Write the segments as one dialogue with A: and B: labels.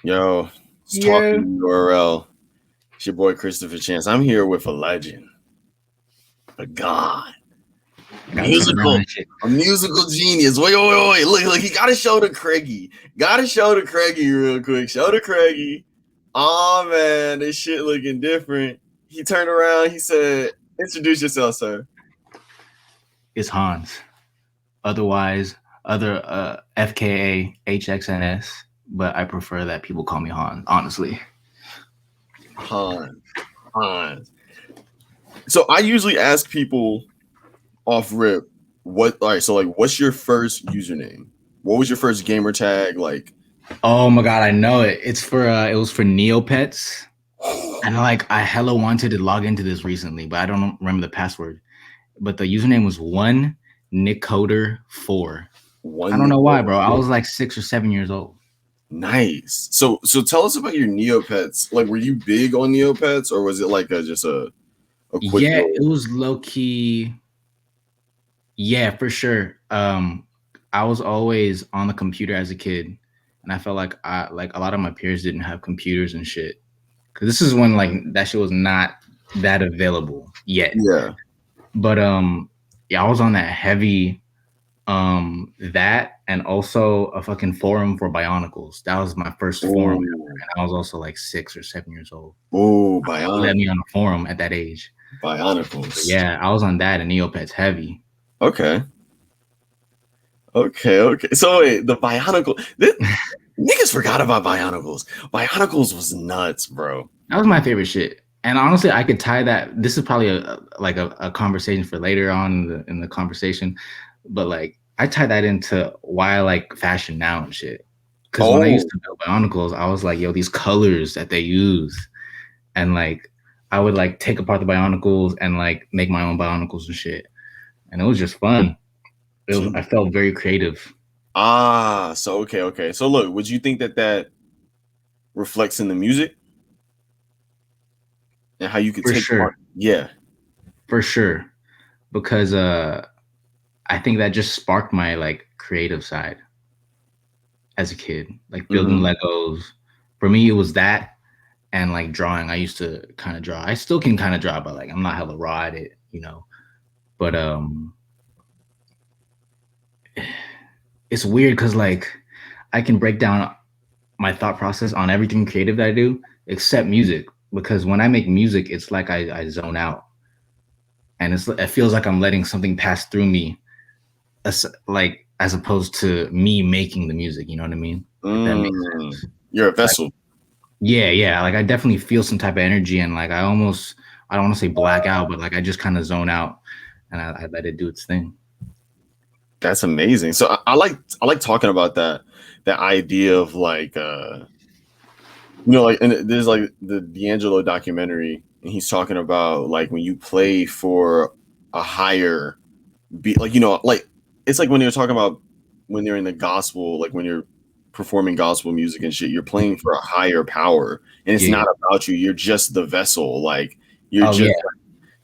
A: Yo, it's
B: Yeah.
A: talking URL. It's your boy Christopher Chance. I'm here with a legend, a god,
B: I gotta turn around and shit.
A: a musical genius. Wait. Look, he gotta show the Craigie. Gotta show the Craigie real quick. Show the Craigie. Oh man, this shit looking different. He turned around, he said, introduce yourself, sir.
B: It's Hans. Otherwise, FKA HXNS, but I prefer that people call me Hans, honestly.
A: Hans. So I usually ask people off rip, what's your first username? What was your first gamer tag? Like,
B: Oh my god, I know it. It was for Neopets. And I hella wanted to log into this recently, but I don't remember the password. But the username was one Nicoder4. I don't know why, bro. I was like 6 or 7 years old.
A: Nice. So tell us about your Neopets. Like, were you big on Neopets, or was it like just a quick?
B: Yeah, it was low key. Yeah, for sure. I was always on the computer as a kid, and I felt like a lot of my peers didn't have computers and shit. Cause this is when that shit was not that available yet.
A: Yeah.
B: But yeah, I was on that heavy that and also a fucking forum for Bionicles. That was my first forum ever, and I was also like 6 or 7 years old.
A: Oh, Bionicles.
B: Let me on a forum at that age.
A: Bionicles.
B: But yeah, I was on that and Neopets heavy.
A: Okay. So wait, the Bionicle. Niggas forgot about Bionicles. Bionicles was nuts, bro.
B: That was my favorite shit. And honestly, I could tie that. This is probably a conversation for later on in the conversation, but like I tie that into why I like fashion now and shit. Because when I used to build Bionicles, I was like, yo, these colors that they use, and like I would like take apart the Bionicles and like make my own Bionicles and shit, and it was just fun. I felt very creative.
A: So okay. So look, would you think that reflects in the music and how you could take part? Yeah,
B: for sure, because I think that just sparked my like creative side as a kid, like building Legos. For me, it was that and like drawing. I used to kind of draw. I still can kind of draw, but like I'm not hella raw at it, you know. But it's weird because like I can break down my thought process on everything creative that I do except music, because when I make music, it's like I zone out, and it feels like I'm letting something pass through me, as opposed to me making the music. You know what I mean? If that makes sense.
A: You're a vessel.
B: Yeah. Like I definitely feel some type of energy, and like I don't want to say black out, but like I just kind of zone out, and I let it do its thing.
A: That's amazing. So I like talking about that idea of like like, and there's like the D'Angelo documentary, and he's talking about like when you play for a higher beat, like like it's like when you're talking about when you're in the gospel, like when you're performing gospel music and shit, you're playing for a higher power, and it's not about you. You're just the vessel. Like you're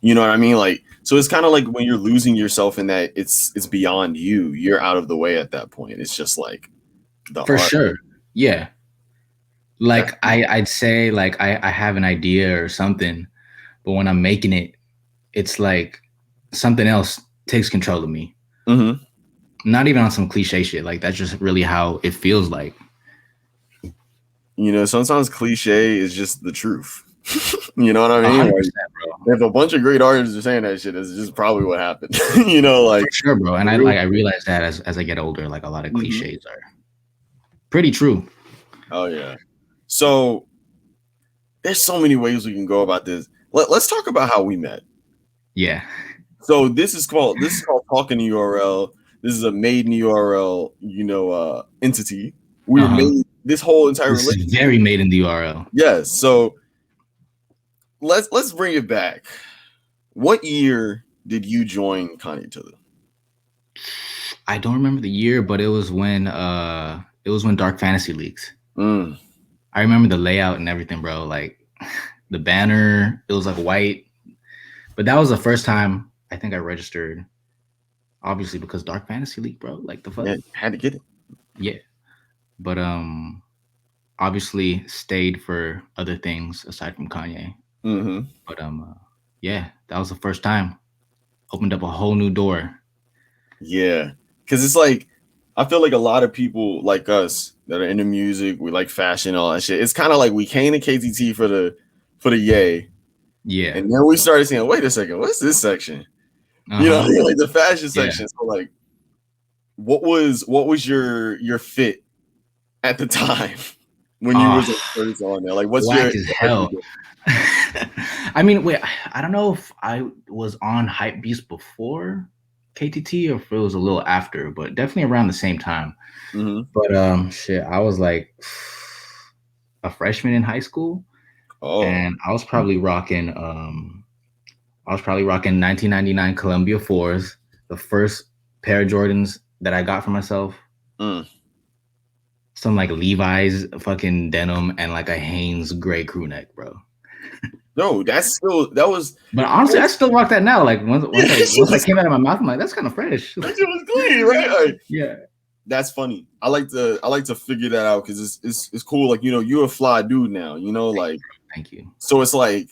A: you know what I mean? Like, so it's kind of like when you're losing yourself in that it's beyond you. You're out of the way at that point. It's just like
B: the for art. Sure. Yeah. Like I'd say like I have an idea or something, but when I'm making it, it's like something else takes control of me.
A: Mm-hmm.
B: Not even on some cliche shit. Like that's just really how it feels like.
A: Sometimes cliche is just the truth. You know what I mean? Like, if a bunch of great artists are saying that shit, it's just probably what happened. Like
B: for sure, bro. And I realize that as I get older, like a lot of cliches are pretty true.
A: Oh yeah. So there's so many ways we can go about this. Let's talk about how we met.
B: Yeah.
A: So this is called Talking URL. This is a made in URL, entity. We made this whole entire
B: relationship. Is very made in the URL.
A: Yes. So let's bring it back. What year did you join Kanye Tiller?
B: I don't remember the year, but it was when Dark Fantasy leaks. I remember the layout and everything, bro. Like the banner, it was like white. But that was the first time I think I registered. Obviously, because Dark Fantasy leaked, bro. Like the fuck.
A: Yeah, had to get it.
B: Yeah. But obviously stayed for other things aside from Kanye.
A: Mm-hmm.
B: But yeah, that was the first time. Opened up a whole new door.
A: Yeah, because it's like I feel like a lot of people like us that are into music, we like fashion, all that shit. It's kind of like we came to KTT for the yay,
B: Yeah.
A: and then we started saying, "Wait a second, what's this section?" You know, like the fashion section. So like, what was your fit at the time when you was first on there? Like, what's
B: whack
A: your
B: as hell. I mean, wait, I don't know if I was on Hypebeast before KTT or if it was a little after, but definitely around the same time.
A: Mm-hmm.
B: But shit, I was like a freshman in high school, and I was probably rocking 1999 Columbia 4s, the first pair of Jordans that I got for myself. Some like Levi's fucking denim and like a Hanes gray crew neck, bro.
A: No, that was.
B: But honestly, I still rock that now. Like once I came out of my mouth, I'm like, that's kind of fresh.
A: That shit was clean, right? Like,
B: yeah,
A: that's funny. I like to figure that out because it's cool. Like, you know, you're a fly dude now. You know, like,
B: thank you.
A: So it's like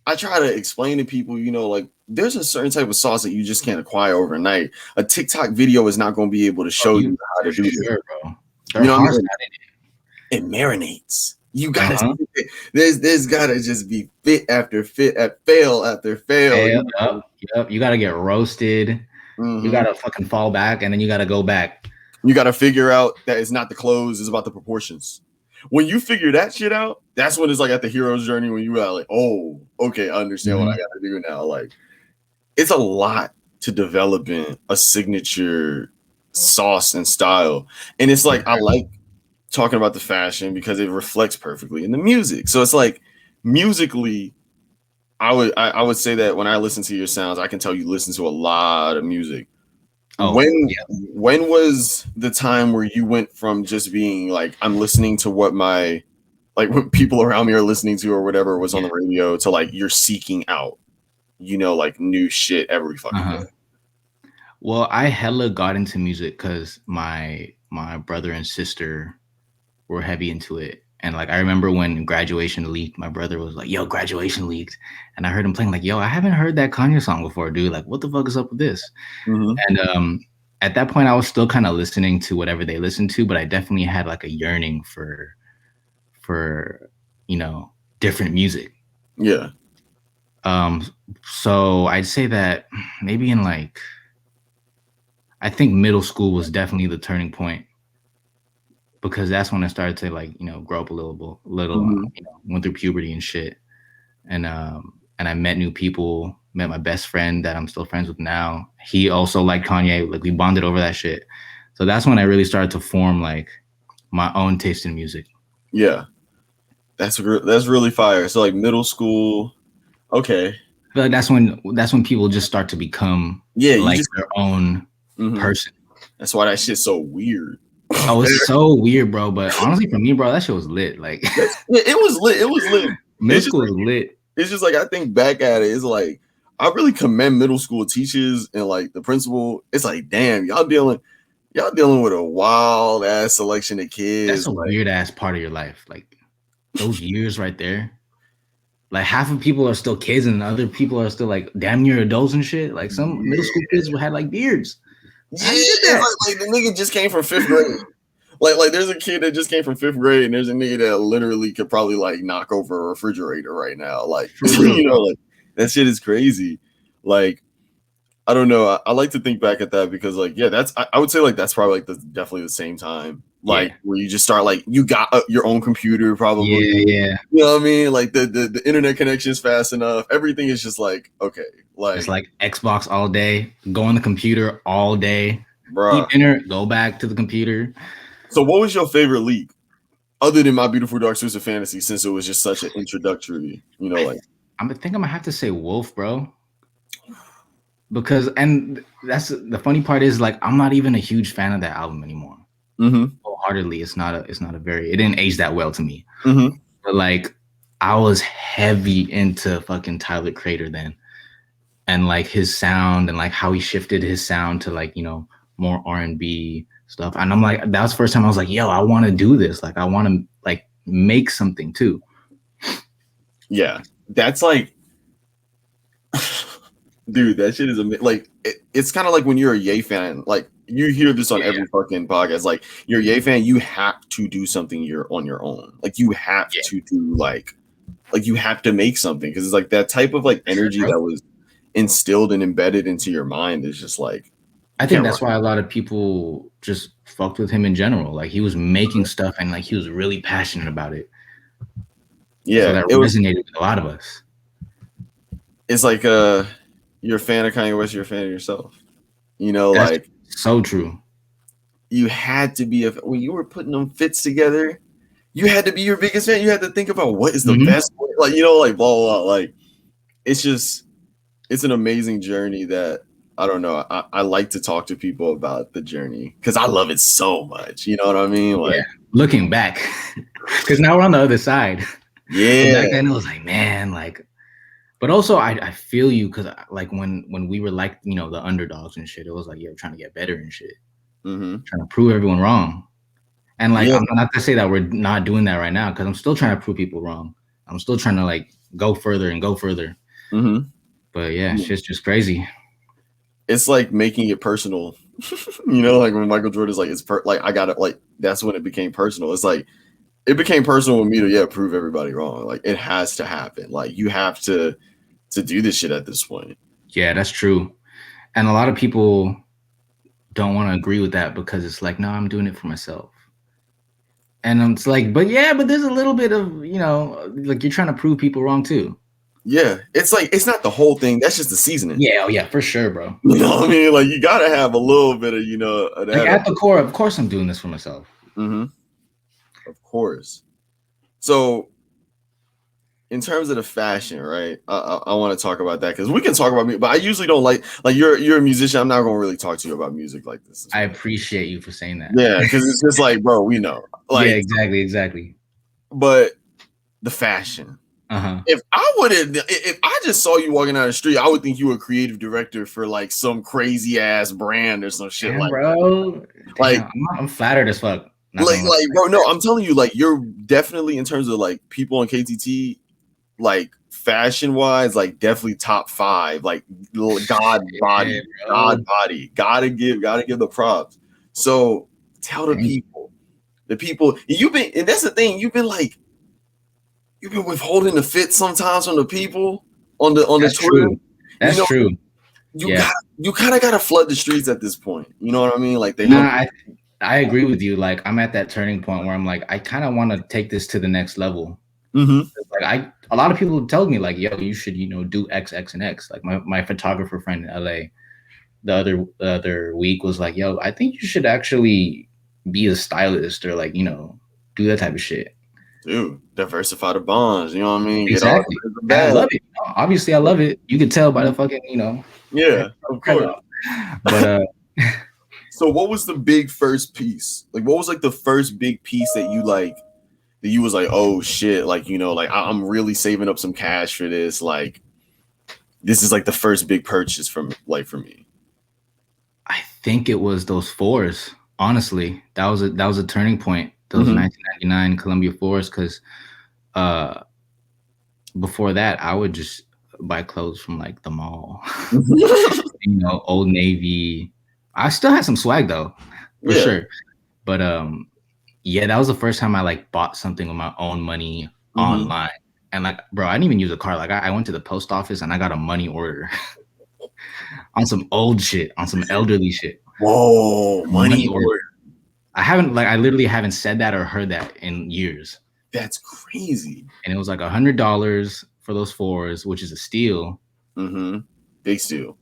A: I try to explain to people, you know, like there's a certain type of sauce that you just can't acquire overnight. A TikTok video is not going to be able to show you how to do this,
B: bro.
A: You know what I mean? It marinates. You gotta there's gotta just be fit after fit at fail after fail.
B: Yep. You gotta get roasted. You gotta fucking fall back and then you gotta go back.
A: You gotta figure out that it's not the clothes, it's about the proportions. When you figure that shit out, that's when it's like at the hero's journey when you are like, oh, okay, I understand what I gotta do now. Like, it's a lot to developing a signature sauce and style. And it's like I like talking about the fashion because it reflects perfectly in the music. So it's like musically, I would say that when I listen to your sounds, I can tell you listen to a lot of music. When was the time where you went from just being like, I'm listening to what what people around me are listening to or whatever was on the radio to like you're seeking out, you know, like new shit every fucking day?
B: Well, I hella got into music because my brother and sister were heavy into it. And like I remember when Graduation leaked, my brother was like, yo, Graduation leaked. And I heard him playing like, yo, I haven't heard that Kanye song before, dude. Like, what the fuck is up with this? And at that point I was still kind of listening to whatever they listened to, but I definitely had like a yearning for you know, different music.
A: Yeah.
B: So I'd say that maybe in like, I think middle school was definitely the turning point, because that's when I started to like, you know, grow up a little, you know, went through puberty and shit. And I met new people, met my best friend that I'm still friends with now. He also liked Kanye. Like we bonded over that shit. So that's when I really started to form like my own taste in music.
A: Yeah. That's really fire. So like middle school. Okay.
B: I feel like that's when people just start to become like their own person.
A: That's why that shit's so weird.
B: Oh, it's so weird, bro. But honestly, for me, bro, that shit was lit. Like
A: it was lit. It was lit.
B: Middle school was lit.
A: It's just like I think back at it, it's like I really commend middle school teachers and like the principal. It's like, damn, y'all dealing with a wild ass selection of kids.
B: That's a weird ass part of your life. Like those years right there. Like half of people are still kids and other people are still like damn near adults and shit. Like some middle school kids had like beards.
A: Yeah, like the nigga just came from 5th grade. Like there's a kid that just came from 5th grade, and there's a nigga that literally could probably like knock over a refrigerator right now. Like you know, like that shit is crazy. Like I don't know. I like to think back at that because like that's I would say like that's probably like definitely the same time. Like where you just start like you got your own computer probably.
B: Yeah.
A: You know what I mean? Like the internet connection is fast enough. Everything is just like okay. Like
B: it's like Xbox all day, go on the computer all day,
A: bro.
B: Eat dinner, go back to the computer.
A: So what was your favorite league? Other than My Beautiful Dark Twisted Fantasy, since it was just such an introductory, you know, like
B: I think I'm gonna have to say Wolf, bro. Because and that's the funny part is like I'm not even a huge fan of that album anymore. Wholeheartedly, it's not a very, it didn't age that well to me. But like I was heavy into fucking Tyler Creator then, and like his sound and like how he shifted his sound to like, you know, more R&B, stuff. And I'm like, that was the first time I was like, yo, I want to do this. Like, I want to like make something too.
A: Yeah, that's like, dude, that shit is amazing. Like, it's kind of like when you're a Ye fan. Like, you hear this on every fucking podcast. Like, you're a Ye fan, you have to do something you're on your own. Like, you have to do like you have to make something, because it's like that type of like energy that was instilled and embedded into your mind is just like,
B: I think that's why a lot of people just fucked with him in general. Like, he was making stuff and like he was really passionate about it.
A: Yeah,
B: so that resonated with a lot of us.
A: It's like you're a fan of Kanye West, you're a fan of yourself. You know,
B: that's
A: like,
B: so true.
A: You had to be when you were putting them fits together, you had to be your biggest fan. You had to think about what is the best way, like, you know, like blah, blah, blah. Like, it's an amazing journey that I don't know. I like to talk to people about the journey because I love it so much. You know what I mean? Like,
B: looking back, because now we're on the other side.
A: Yeah.
B: But back then it was like, man, like, but also I feel you, because like when we were like, you know, the underdogs and shit, it was like, yo, trying to get better and shit, trying to prove everyone wrong. And like, I'm not to say that we're not doing that right now, because I'm still trying to prove people wrong. I'm still trying to like go further and go further. But yeah, shit's just crazy.
A: It's like making it personal. You know, like when Michael Jordan's like, like, I got it. Like, that's when it became personal. It's like, it became personal with me to prove everybody wrong. Like, it has to happen. Like, you have to do this shit at this point.
B: Yeah, that's true. And a lot of people don't want to agree with that, because it's like, no, I'm doing it for myself. And it's like, but there's a little bit of, you know, like, you're trying to prove people wrong too.
A: Yeah, it's like, it's not the whole thing. That's just the seasoning.
B: Yeah, oh yeah, for sure, bro.
A: You know what I mean? Like, you gotta have a little bit of, you know, of that.
B: Like, at the core, of course, I'm doing this for myself.
A: Of course. So, in terms of the fashion, right? I want to talk about that, because we can talk about music, but I usually don't like you're a musician. I'm not gonna really talk to you about music like this.
B: I appreciate you for saying that.
A: Yeah, because it's just like, bro, we know. Like,
B: yeah, exactly.
A: But the fashion. If I just saw you walking down the street, I would think you were a creative director for like some crazy ass brand or some shit. Like,
B: bro, like, I'm flattered as fuck.
A: Like, bro, no, I'm telling you, like, you're definitely, in terms of like people on KTT, like, fashion wise, like, definitely top 5. Like, God body. Gotta give the props. So tell the people, you've been, and that's the thing, you've been withholding the fit sometimes from the people on the Twitter.
B: True. That's true.
A: You kind of got to flood the streets at this point. You know what I mean? Like,
B: I agree with you. Like, I'm at that turning point where I'm like, I kind of want to take this to the next level. Like, a lot of people tell me like, yo, you should, you know, do HXNS. Like, my photographer friend in LA the other week was like, yo, I think you should actually be a stylist, or like, you know, do that type of shit.
A: Dude, diversify the bonds. You know what I mean?
B: Exactly. I love it. Obviously, I love it. You can tell by the fucking, you know.
A: Yeah, of course.
B: But
A: so what was the big first piece? Like, what was like the first big piece that you was like, oh shit, like, you know, like, I'm really saving up some cash for this. Like, this is like the first big purchase for me.
B: I think it was those 4s. Honestly, that was a turning point. Those 1999 Columbia 4s, because before that I would just buy clothes from like the mall. You know, Old Navy. I still had some swag though, for sure. But that was the first time I like bought something with my own money online. And like, bro, I didn't even use a card. Like, I went to the post office and I got a money order on some old shit, on some elderly shit.
A: Whoa, money order.
B: I literally haven't said that or heard that in years.
A: That's crazy.
B: And it was like $100 for those 4s, which is a steal.
A: Big steal.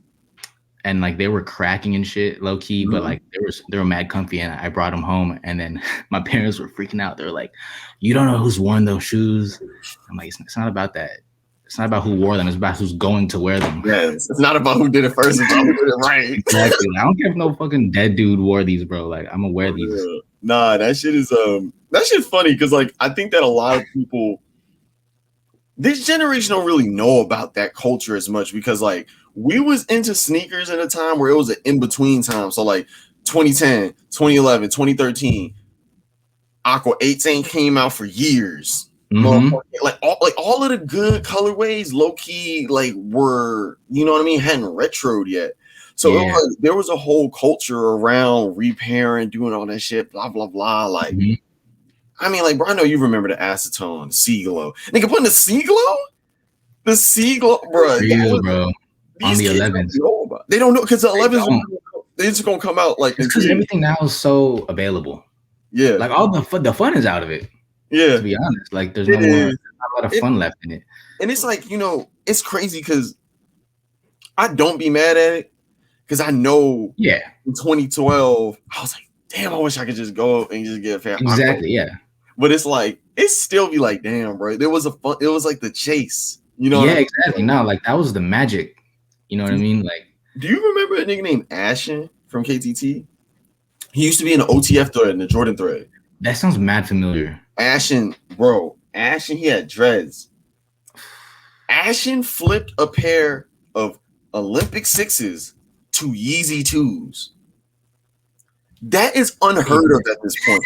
B: And like, they were cracking and shit, low key, but like, they were mad comfy, and I brought them home. And then my parents were freaking out. They were like, you don't know who's worn those shoes. I'm like, it's not about that. It's not about who wore them. It's about who's going to wear them.
A: Yes, it's not about who did it first. It's about who did it right.
B: Exactly. I don't care if no fucking dead dude wore these, bro. Like, I'm gonna wear these.
A: Nah, that shit is funny, because like, I think that a lot of people, this generation, don't really know about that culture as much, because like, we was into sneakers at a time where it was an in-between time. So like, 2010, 2011, 2013. Aqua 18 came out for years.
B: Mhm.
A: Like all of the good colorways, low key, like were, you know what I mean, hadn't retroed yet. So it
B: Yeah.
A: was, there was a whole culture around repairing, doing all that shit, blah blah blah. Like,
B: Mhm.
A: I mean, like, bro, I know you remember the acetone, sea glow. Nigga putting the sea glow, bro.
B: Real, bro. On
A: These
B: the
A: kids
B: 11s.
A: don't know about. They don't know because the
B: They
A: 11s
B: don't.
A: they're just gonna come out like
B: It's
A: in
B: because
A: 2 years.
B: everything now is so available.
A: Yeah,
B: Like all the fun is out of it.
A: yeah.
B: To be honest, like there's
A: It
B: not
A: is.
B: a lot of fun left in it.
A: And it's like, you know, it's crazy because I don't be mad at it because I know
B: Yeah.
A: in 2012 I was like, damn, I wish I could just go and just get a fan.
B: Exactly. Yeah.
A: But it's like, it still be like, damn, bro. There was a fun. It was like the chase. You know
B: Yeah.
A: what I mean?
B: Exactly. No, like that was the magic. You know what I mean? Like,
A: Do you remember a nigga named Ashen from KTT? He used to be in the OTF thread, in the Jordan thread.
B: that sounds mad familiar.
A: Ashen, bro. Ashen, he had dreads. Ashen flipped a pair of Olympic 6s to Yeezy 2s. That is unheard of at this point.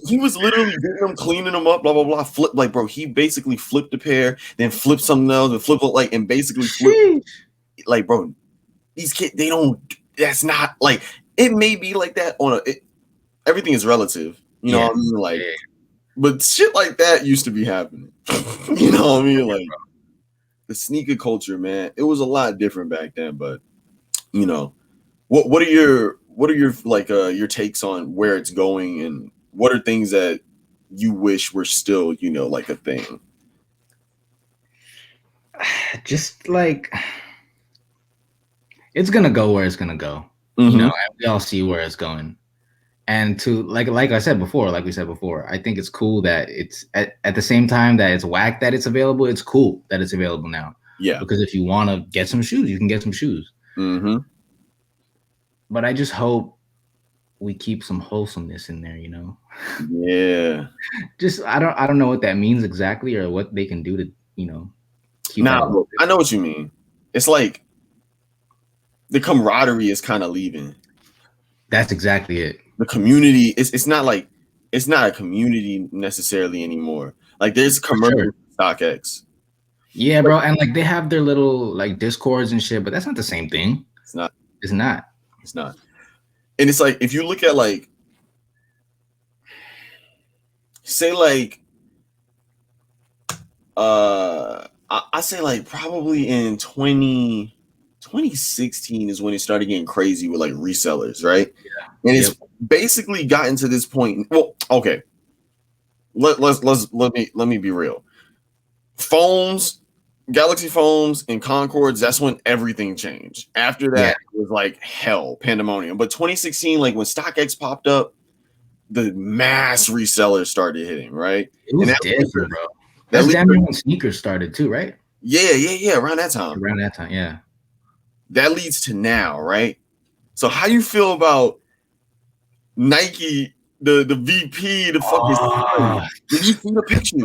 A: He was literally getting them, cleaning them up, blah blah blah. Flip, like, bro, he basically flipped a pair, then flipped something else, and flip, like, and basically flip, like, bro, these kids, they don't. That's not like, it may be like that on a. Everything is relative, you know what I mean? Like, but shit like that used to be happening. You know what I mean? Like, the sneaker culture, man, it was a lot different back then. But, you know, what are your like your takes on where it's going, and what are things that you wish were still, you know, like a thing?
B: Just like it's gonna go where it's gonna go. You know, and we all see where it's going. And to like I said before, like we said before, I think it's cool that it's at the same time that it's whack that it's available. It's cool that it's available now.
A: Yeah.
B: Because if you want to get some shoes, you can get some shoes. But I just hope we keep some wholesomeness in there, you know?
A: Yeah.
B: Just I don't know what that means exactly or what they can do to, you know, keep
A: I know what you mean. It's like the camaraderie is kind of leaving.
B: That's exactly it.
A: The community, it's not like, it's not a community necessarily anymore. Like, there's commercial StockX.
B: Yeah, bro. And like they have their little like discords and shit, but that's not the same thing.
A: It's not.
B: It's not.
A: It's not. And it's like, if you look at like, say like, I say like probably in 2016 is when it started getting crazy with like resellers, right?
B: Yeah.
A: And it's basically gotten to this point. Well, okay. Let me be real. Phones, Galaxy phones and Concords, that's when everything changed. After that, it was like hell, pandemonium. But 2016, like when StockX popped up, the mass resellers started hitting, right?
B: It was different, bro. That's damn near when sneakers started too, right?
A: Yeah. Around that time.
B: Yeah.
A: That leads to now, right? So how you feel about Nike, the VP, the fucking did you see the pictures?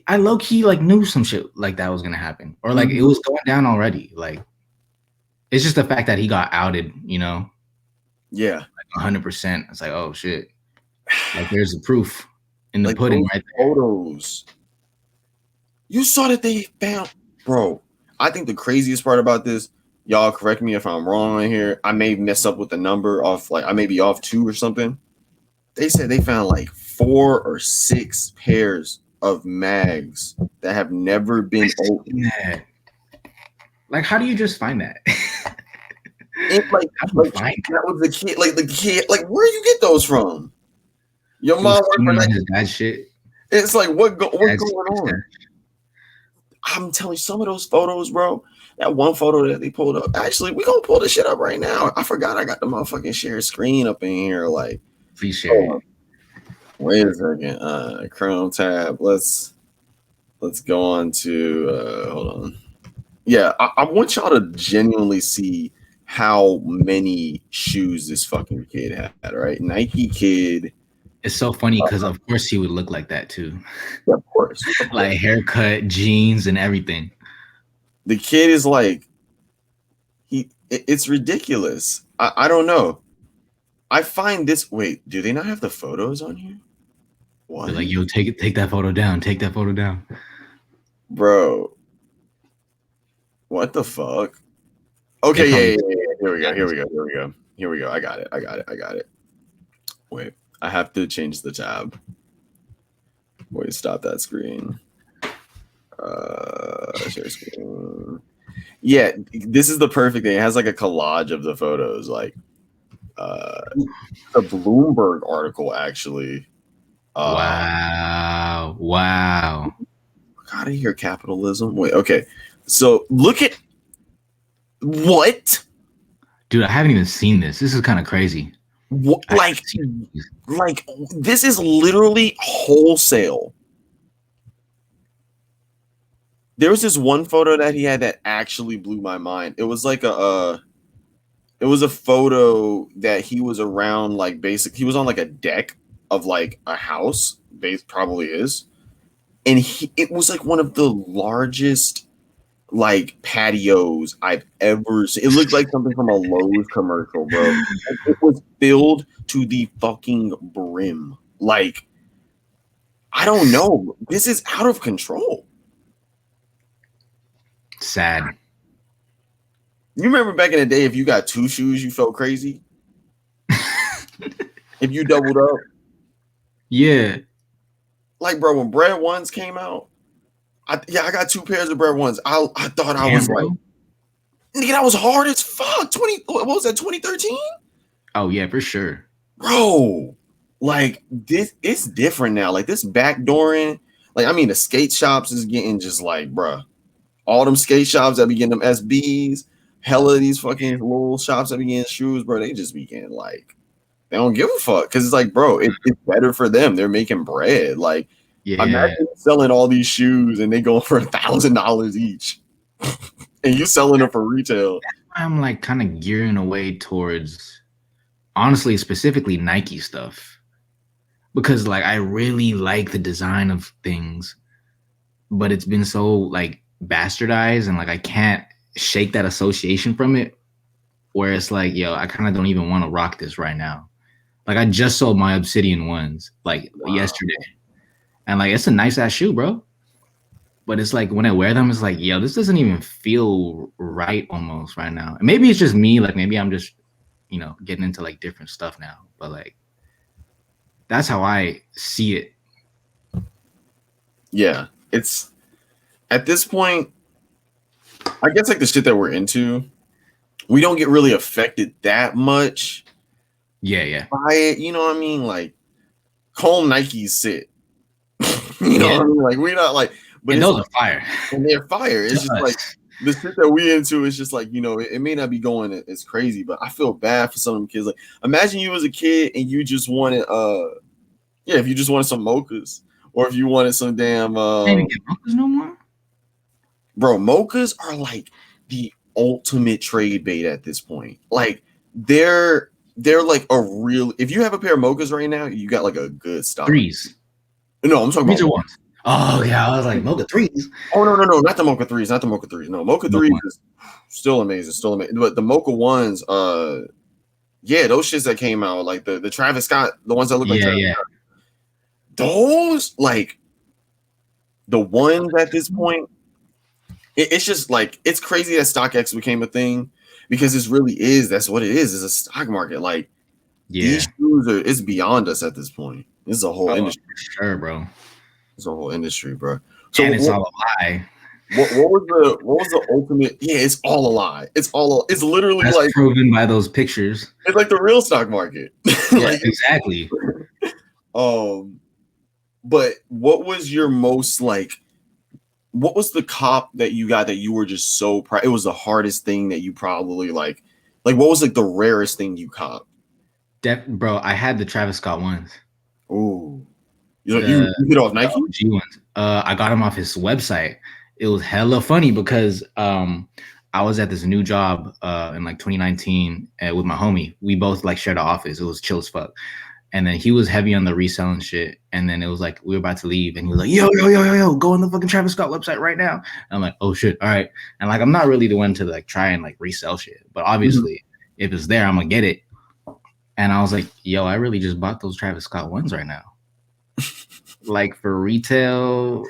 B: I low key like knew some shit like that was gonna happen, or like it was going down already. Like it's just the fact that he got outed, you know?
A: Yeah,
B: like 100%. It's like, oh shit, like there's the proof in the
A: like
B: pudding right there.
A: Photos. You saw that they found, bro. I think the craziest part about this, y'all correct me if I'm wrong in here. I may mess up with the number off, like I may be off 2 or something. They said they found like 4 or 6 pairs of mags that have never been opened.
B: Like, how do you just find that?
A: It's like that was the kid, like the kid, like where you get those from? Your mom worked for
B: his dad's shit.
A: It's like what's going on? I'm telling you, some of those photos, bro. That one photo that they pulled up. Actually, we gonna pull this shit up right now. I forgot I got the motherfucking share screen up in here. Like,
B: please share it.
A: Wait a second. Chrome tab. Let's go on to hold on. Yeah, I want y'all to genuinely see how many shoes this fucking kid had, right? Nike kid.
B: It's so funny because of course he would look like that too.
A: Yeah, of course.
B: Like haircut, jeans, and everything.
A: The kid is like, it's ridiculous. I don't know. I find this. Wait, do they not have the photos on here? What?
B: They're like, yo, take that photo down. Take that photo down.
A: Bro. What the fuck? Okay, yeah. Here we go. I got it. Wait, I have to change the tab. Wait, stop that screen. Share screen. Yeah, this is the perfect thing. It has like a collage of the photos, like the Bloomberg article actually.
B: Wow.
A: Out of here, capitalism. Wait, okay. So look at what?
B: Dude, I haven't even seen this. This is kind of crazy.
A: What, like this is literally wholesale. There was this one photo that he had that actually blew my mind. It was like a photo that he was around, like he was on like a deck of like a house, probably is, and it was like one of the largest like patios I've ever seen. It looked like something from a Lowe's commercial, bro. It was filled to the fucking brim. Like, I don't know. This is out of control.
B: Sad.
A: You remember back in the day, if you got 2 shoes, you felt crazy? If you doubled up?
B: Yeah.
A: Like, bro, when Bread Ones came out, I got 2 pairs of Bread Ones. I thought I was like, nigga, that was hard as fuck. What was that, 2013?
B: Oh, yeah, for sure.
A: Bro, like, this, it's different now. Like, this backdooring, like, I mean, the skate shops is getting just like, bruh. All them skate shops that be getting them SBs, hella these fucking little shops that be getting shoes, bro, they just be getting like, they don't give a fuck. Because it's like, bro, it's better for them. They're making bread. Like, imagine selling all these shoes and they go for $1,000 each. And you selling them for retail.
B: I'm like kind of gearing away towards, honestly, specifically Nike stuff. Because like I really like the design of things, but it's been so like bastardized and like I can't shake that association from it, where it's like, yo, I kind of don't even want to rock this right now. Like I just sold my Obsidian ones like yesterday, and like it's a nice ass shoe, bro, but it's like when I wear them, it's like, yo, this doesn't even feel right almost right now. And maybe it's just me, like maybe I'm just, you know, getting into like different stuff now, but like that's how I see it.
A: Yeah, it's at this point, I guess like the shit that we're into, we don't get really affected that much.
B: Yeah.
A: By it, you know what I mean? Like, home Nikes sit. You know what I mean? Like, we're not like, but
B: and those
A: like,
B: are fire.
A: And they're fire. It's just like the shit that we into is just like, you know, it may not be going as crazy, but I feel bad for some of them kids. Like, imagine you as a kid and you just wanted if you just wanted some mochas, or if you wanted some damn
B: can't get mochas no more.
A: Bro, mochas are like the ultimate trade bait at this point. Like they're like a real, if you have a pair of mochas right now, you got like a good stock.
B: Threes.
A: No, I'm talking about
B: ones. Oh yeah, I was like mocha threes.
A: Oh no, not the mocha threes, not the mocha threes. No, mocha threes is still amazing, But the mocha ones, yeah, those shits that came out, like the Travis Scott, the ones that look like Travis Scott. Those, like the ones at this point, it's just like, it's crazy that StockX became a thing, because this really is, that's what it is a stock market. Like, these shoes it's beyond us at this point. This is a whole industry.
B: For sure, bro.
A: It's a whole industry, bro. So
B: and it's all a lie.
A: What was the ultimate? Yeah, it's all a lie. It's literally
B: that's
A: like
B: proven by those pictures.
A: It's like the real stock market.
B: Like, exactly.
A: But what was your most like? What was the cop that you got that you were just so proud? It was the hardest thing that you probably like. Like, what was like the rarest thing you copped?
B: Bro, I had the Travis Scott ones.
A: Ooh. You hit off Nike?
B: G ones. I got them off his website. It was hella funny because I was at this new job in like 2019 with my homie. We both like shared an office. It was chill as fuck. And then he was heavy on the reselling shit. And then it was like we were about to leave, and he was like, yo, go on the fucking Travis Scott website right now. And I'm like, oh shit, all right. And like I'm not really the one to like try and like resell shit, but obviously if it's there, I'm gonna get it. And I was like, yo, I really just bought those Travis Scott ones right now. Like for retail,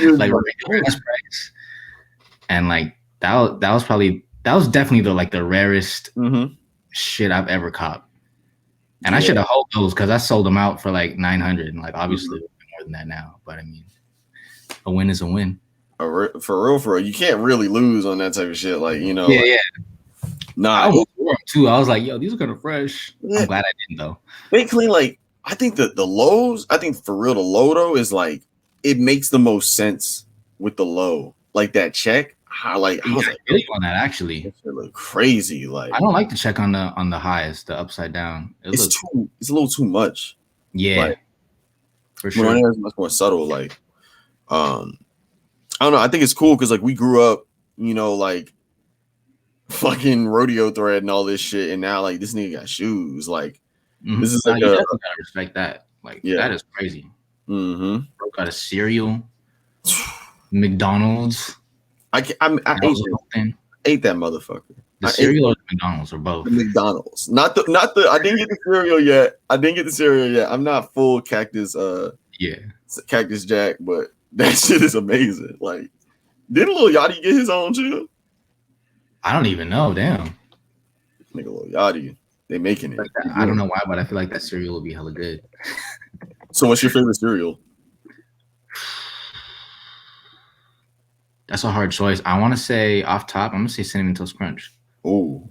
B: like retail price. And like that was definitely the rarest shit I've ever copped. And I should have hoped those because I sold them out for like 900 and like obviously more than that now. But I mean, a win is a win.
A: For real, you can't really lose on that type of shit. Like, you know,
B: yeah.
A: Nah,
B: I was too. I was like, yo, these are kind of fresh. Yeah. I'm glad I didn't though.
A: They clean like I think the lows. I think for real, the low though is like it makes the most sense with the low. Like that check. I was like
B: on that actually.
A: It look crazy. Like
B: I don't like to check on the highs, the upside down.
A: It's a little too much.
B: Yeah,
A: like,
B: for sure.
A: It's much more subtle. Like, I don't know. I think it's cool because like we grew up, you know, like fucking rodeo thread and all this shit, and now like this nigga got shoes. Like, this is like
B: you definitely gotta respect that. Like, that is crazy.
A: Bro
B: got a cereal, McDonald's.
A: I ate that motherfucker.
B: The cereal or the McDonald's or both?
A: The McDonald's. Not the I didn't get the cereal yet. I'm not full Cactus Cactus Jack, but that shit is amazing. Like, didn't Lil Yachty get his own too?
B: I don't even know. Damn.
A: Nigga Lil Yachty. They making it.
B: I don't know why, but I feel like that cereal will be hella good.
A: So what's your favorite cereal?
B: That's a hard choice. I want to say off top, I'm gonna say Cinnamon Toast Crunch.
A: Oh,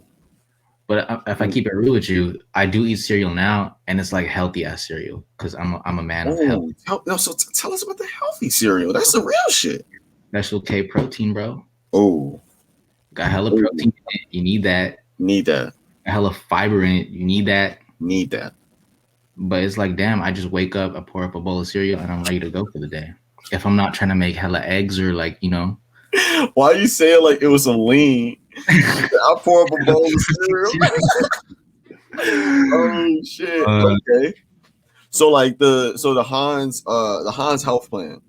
B: but if I keep it real with you, I do eat cereal now, and it's like healthy ass cereal because I'm a man of health.
A: So tell us about the healthy cereal. That's the real shit.
B: Special K protein, bro.
A: Oh,
B: got hella protein in it. You need that. Got hella fiber in it. You need that. But it's like, damn, I just wake up, I pour up a bowl of cereal, and I'm ready to go for the day. If I'm not trying to make hella eggs or like, you know.
A: Why you say it like it was some lean? I'll pour up a bowl of cereal. Oh shit. Okay. So like the Hans health plan.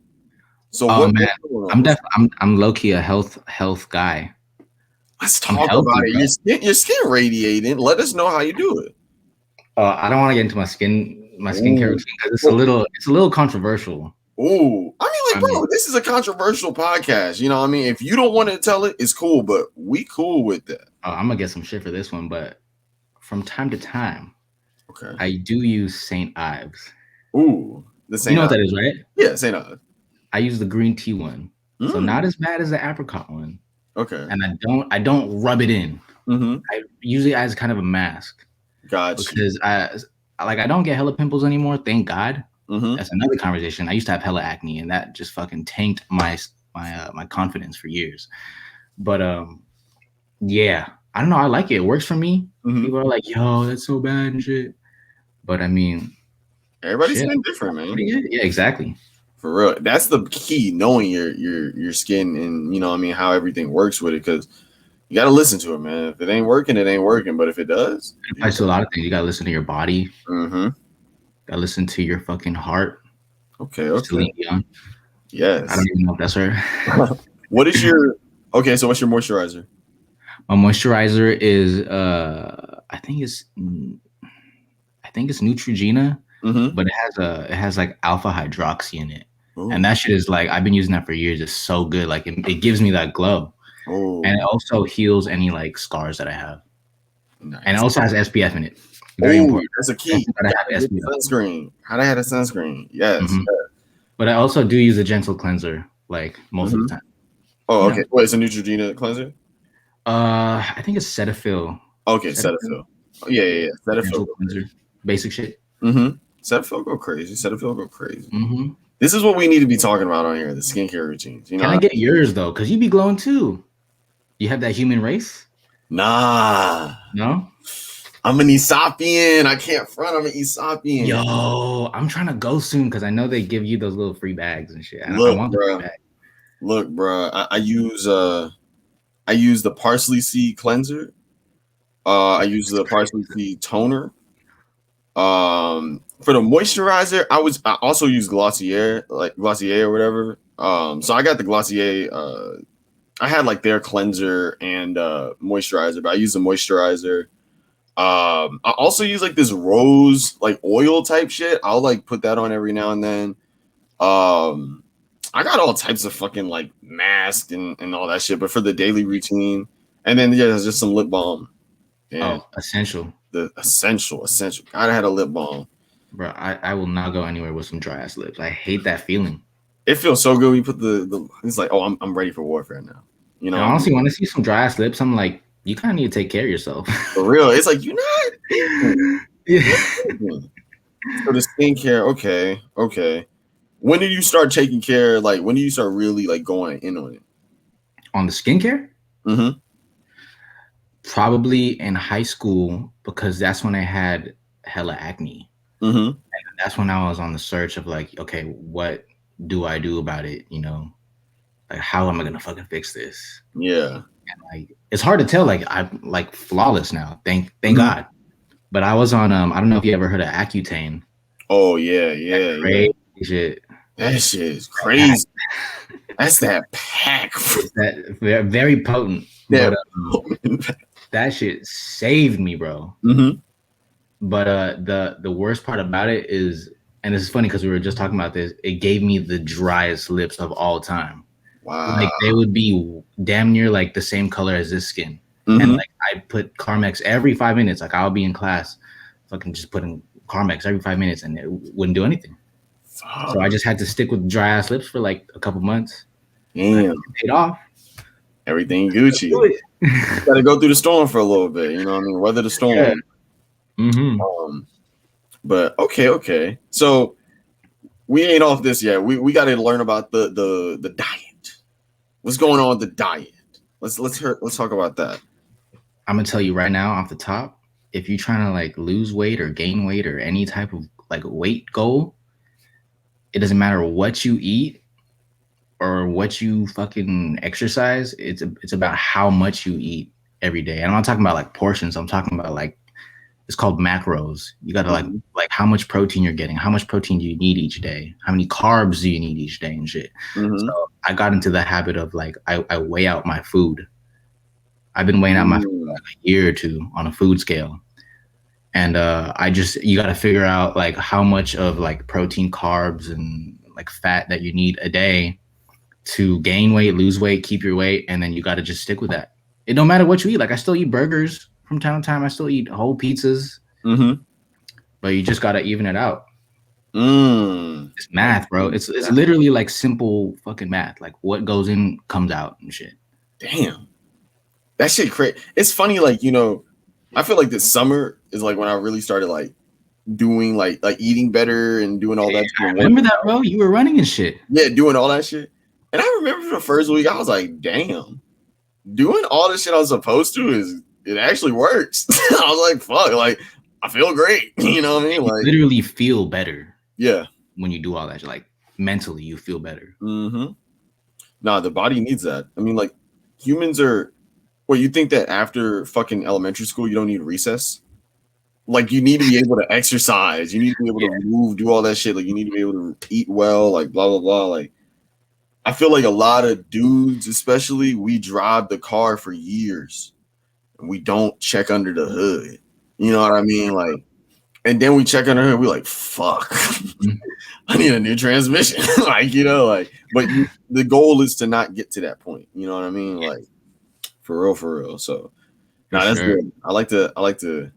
A: So
B: I'm low key a health guy.
A: Let's talk about it. Your skin radiating. Let us know how you do it.
B: I don't want to get into my skincare routine because it's a little controversial.
A: Oh, I mean, like, bro, this is a controversial podcast. You know what I mean? If you don't want to tell it, it's cool, but we cool with that.
B: I'm gonna get some shit for this one, but from time to time, I do use St. Ives.
A: Ooh, the St.
B: You know what that is, right?
A: Yeah, St. Ives.
B: I use the green tea one, so not as bad as the apricot one.
A: Okay.
B: And I don't rub it in. I usually as kind of a mask.
A: Gotcha.
B: Because I don't get hella pimples anymore, thank God. That's another conversation. I used to have hella acne, and that just fucking tanked my confidence for years. But yeah, I don't know. I like it. It works for me. People are like, "Yo, that's so bad and shit." But I mean,
A: everybody's skin different, man.
B: Yeah, exactly.
A: For real, that's the key. Knowing your skin and you know, what I mean, how everything works with it, because you got to listen to it, man. If it ain't working, it ain't working. But if it does,
B: it applies to a lot of things. You got to listen to your body. Gotta listen to your fucking heart.
A: Okay.
B: Yes. I don't even know if that's her.
A: What is your so what's your moisturizer?
B: My moisturizer is I think it's Neutrogena, but it has like alpha hydroxy in it. Ooh. And that shit is like, I've been using that for years. It's so good. Like it gives me that glow. Ooh. And it also heals any like scars that I have. Nice. And it also has SPF in it. Very important.
A: That's a key. Sunscreen. How to have a sunscreen? Yes.
B: But I also do use a gentle cleanser, like most of the time.
A: Oh, okay. What is a Neutrogena cleanser?
B: I think it's Cetaphil.
A: Okay, Cetaphil. Oh, yeah. Cetaphil
B: cleanser. Basic shit.
A: Cetaphil go crazy. This is what we need to be talking about on here: the skincare routines. You know,
B: can I get yours though? Because you be glowing too. You have that human race?
A: Nah.
B: No.
A: I'm an Aesopian. I can't front. I'm an Aesopian.
B: Yo, I'm trying to go soon because I know they give you those little free bags and shit.
A: Look, bro. I use the parsley seed cleanser. I use the parsley seed toner. For the moisturizer, I also use Glossier, like Glossier or whatever. So I got the Glossier. I had like their cleanser and moisturizer, but I use the moisturizer. I also use like this rose like oil type shit. I'll like put that on every now and then. I got all types of fucking like mask and all that shit, but for the daily routine, and then yeah, there's just some lip balm. And
B: essential.
A: The essential. Gotta have a lip balm.
B: Bro, I will not go anywhere with some dry ass lips. I hate that feeling.
A: It feels so good when you put the it's like, oh, I'm ready for warfare now. You know,
B: and honestly, when I see some dry ass lips, I'm like, you kind of need to take care of yourself.
A: For real. It's like, you're not.
B: Yeah.
A: So the skincare, okay. When did you start taking care? Like, when did you start really like going in on it?
B: On the skincare?
A: Mm-hmm.
B: Probably in high school, because that's when I had hella acne.
A: Mm-hmm.
B: And that's when I was on the search of like, okay, what do I do about it? You know, like how am I gonna fucking fix this?
A: Yeah.
B: And like it's hard to tell. Like I'm like flawless now. Thank God. But I was on I don't know if you ever heard of Accutane.
A: Oh yeah.
B: Crazy shit.
A: That shit is crazy. That's that pack.
B: That very potent.
A: Yeah.
B: But, that shit saved me, bro.
A: Mm-hmm.
B: But the worst part about it is, and this is funny because we were just talking about this, it gave me the driest lips of all time.
A: Wow.
B: Like they would be damn near like the same color as this skin.
A: Mm-hmm.
B: And like I put Carmex every 5 minutes. Like I'll be in class, fucking just putting Carmex every 5 minutes, and it wouldn't do anything. So I just had to stick with dry ass lips for like a couple months.
A: Damn.
B: It paid off.
A: Everything Gucci. Got to go through the storm for a little bit. You know what I mean? Weather the storm.
B: Yeah. Mm-hmm.
A: But okay. So we ain't off this yet. We got to learn about the diet. What's going on with the diet? Let's talk about that.
B: I'm gonna tell you right now off the top, if you're trying to like lose weight or gain weight or any type of like weight goal, it doesn't matter what you eat or what you fucking exercise. It's about how much you eat every day. And I'm not talking about like portions. I'm talking about like, it's called macros. You got to like how much protein you're getting. How much protein do you need each day? How many carbs do you need each day and shit? Mm-hmm. So I got into the habit of like, I weigh out my food. I've been weighing out my food for like a year or two on a food scale. And you got to figure out like how much of like protein, carbs, and like fat that you need a day to gain weight, lose weight, keep your weight. And then you got to just stick with that. It don't matter what you eat. Like I still eat burgers from time to time. I still eat whole pizzas. Mm-hmm. But you just got to even it out. It's math, bro. It's literally like simple fucking math. Like what goes in comes out and shit.
A: Damn. That shit crazy. It's funny, like, you know, I feel like this summer is like when I really started like doing like eating better and doing all that.
B: I remember that, bro. You were running and shit.
A: Yeah, doing all that shit. And I remember the first week, I was like, damn, doing all this shit I was supposed to it actually works. I was like, fuck, like I feel great. You know what I mean? Like
B: you literally feel better.
A: Yeah.
B: When you do all that, like mentally you feel better.
A: Mm-hmm. Nah, the body needs that. I mean, like humans are. Well, you think that after fucking elementary school, you don't need recess? Like, you need to be able to exercise. You need to be able to move, do all that shit. Like, you need to be able to eat well, like, blah, blah, blah. Like, I feel like a lot of dudes, especially, we drive the car for years. And we don't check under the hood. You know what I mean? Like, and then we check under the hood, we're like, fuck. I need a new transmission. Like, you know, like, but the goal is to not get to that point. You know what I mean? Like, For real. So, that's good. I like to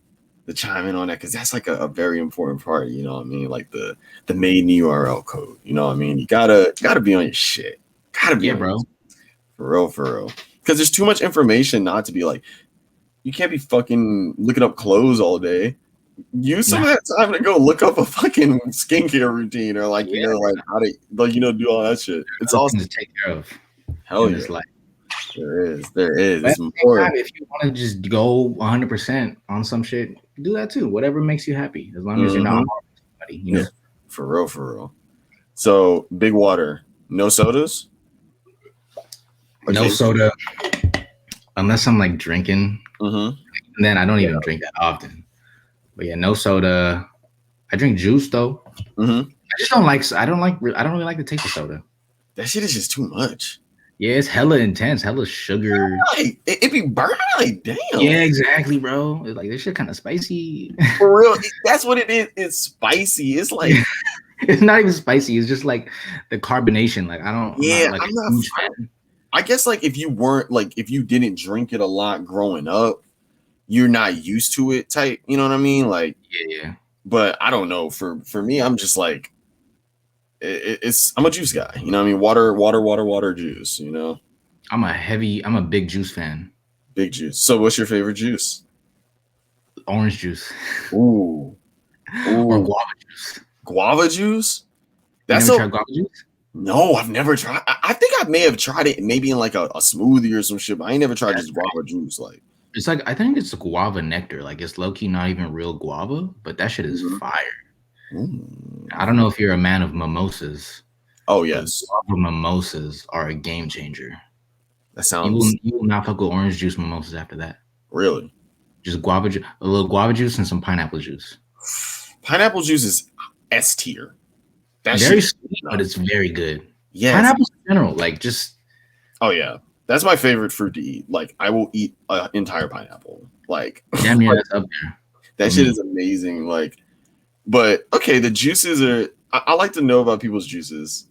A: chime in on that because that's like a very important part. You know what I mean? Like the maiden URL code. You know what I mean? You gotta be on your shit. Gotta be,
B: bro.
A: For real. Because there's too much information not to be like. You can't be fucking looking up clothes all day. Use some of that time to go look up a fucking skincare routine or like you know like how to like you know do all that shit. It's awesome
B: to take care of.
A: Hell yeah. Life. There is. It's important.
B: If you want to just go 100% on some shit, do that too. Whatever makes you happy, as long as you're not harming somebody. You know?
A: For real. So big water, no sodas.
B: No soda, unless I'm like drinking. And then I don't even drink that often. But yeah, no soda. I drink juice though. I just don't like. I don't really like the taste of soda.
A: That shit is just too much.
B: Yeah, it's hella intense, hella sugar.
A: Like it be burning. Like damn.
B: Yeah, exactly, bro. It's like this shit kind of spicy.
A: For real, that's what it is. It's spicy. It's like
B: It's not even spicy. It's just like the carbonation. Like I'm not
A: yeah,
B: like
A: I'm
B: a
A: not.
B: huge fan.
A: I guess like if you weren't like if you didn't drink it a lot growing up, you're not used to it type. You know what I mean? Like
B: Yeah.
A: but I don't know. For me, I'm just like it's I'm a juice guy. You know what I mean? Water juice. You know,
B: I'm a big juice fan.
A: big juice. So what's your favorite juice?
B: Orange juice
A: Ooh,
B: or
A: ooh,
B: guava juice.
A: guava juice.
B: You
A: That's
B: never
A: so.
B: tried guava juice?
A: No, I've never tried. I think I may have tried it maybe in like a smoothie or some shit, but I ain't never tried
B: That's
A: just
B: great.
A: guava juice. Like,
B: It's like I think it's guava nectar. Like it's low key not even real guava, but that shit is
A: mhm.
B: fire. I don't
A: Mm.
B: know if you're a man of mimosas,
A: Oh
B: but
A: yes,
B: guava mimosas are a game changer.
A: that
B: You will
A: sounds
B: you will not fuck with orange juice mimosas after that.
A: really.
B: Just guava juice, a little guava juice and some pineapple juice.
A: Pineapple juice is S tier. That shit
B: Very
A: is
B: sweet, but
A: not.
B: it's very good.
A: Yes.
B: Pineapples in general, like just
A: Oh yeah, that's my favorite fruit to eat. Like, I will eat an entire pineapple. Like,
B: damn near that's up there
A: that
B: for
A: shit
B: me.
A: is amazing. Like, but okay, the juices are. I like to know about people's juices.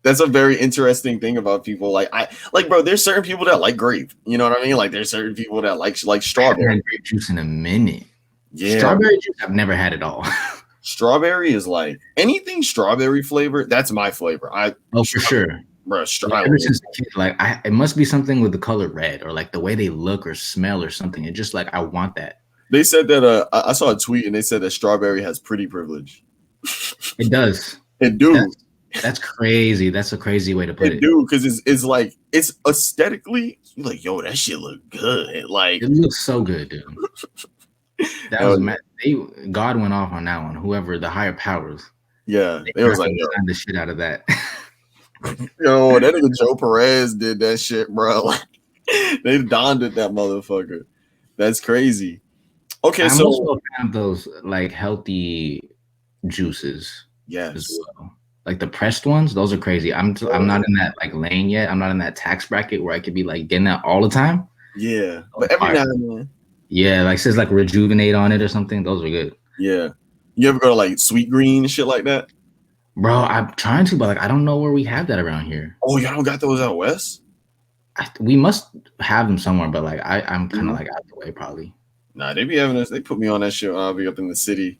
A: That's a very interesting thing about people. Like I like, bro. There's certain people that like grape. You know what I mean? Like there's certain people that like
B: I haven't
A: strawberry.
B: had grape juice in a minute.
A: Yeah,
B: Strawberry juice, I've never had at all.
A: strawberry is like anything strawberry flavor. That's my flavor.
B: Oh, for sure.
A: Bro,
B: Like, ever since a kid, like it must be something with the color red or like the way they look or smell or something. It just like I want that.
A: They said that I saw a tweet and they said that strawberry has pretty privilege.
B: It does.
A: It do.
B: That's crazy. That's a crazy way to put
A: It
B: it.
A: do because it's like it's aesthetically you're like yo that shit look good. Like
B: It looks so good, dude. That was God went off on that one. Whoever the higher powers.
A: yeah, it was like
B: designed the shit out of that.
A: yo that nigga Joe Perez did that shit, bro. They donned it that motherfucker. That's crazy. Okay,
B: I'm
A: so
B: also a fan of those like healthy juices
A: yes,
B: as well. Like the pressed ones, those are crazy. I'm not in that like lane yet. I'm not in that tax bracket where I could be like getting that all the time.
A: yeah, but every now and then,
B: Yeah, like says like rejuvenate on it or something. Those are good.
A: yeah. You ever go to like Sweet Green and shit like that?
B: Bro, I'm trying to, but like I don't know where we have that around here.
A: Oh, y'all don't got those out west?
B: We must have them somewhere, but like I'm kind of like out the way probably.
A: Nah, they be having us. They put me on that shit when I'll be up in the city.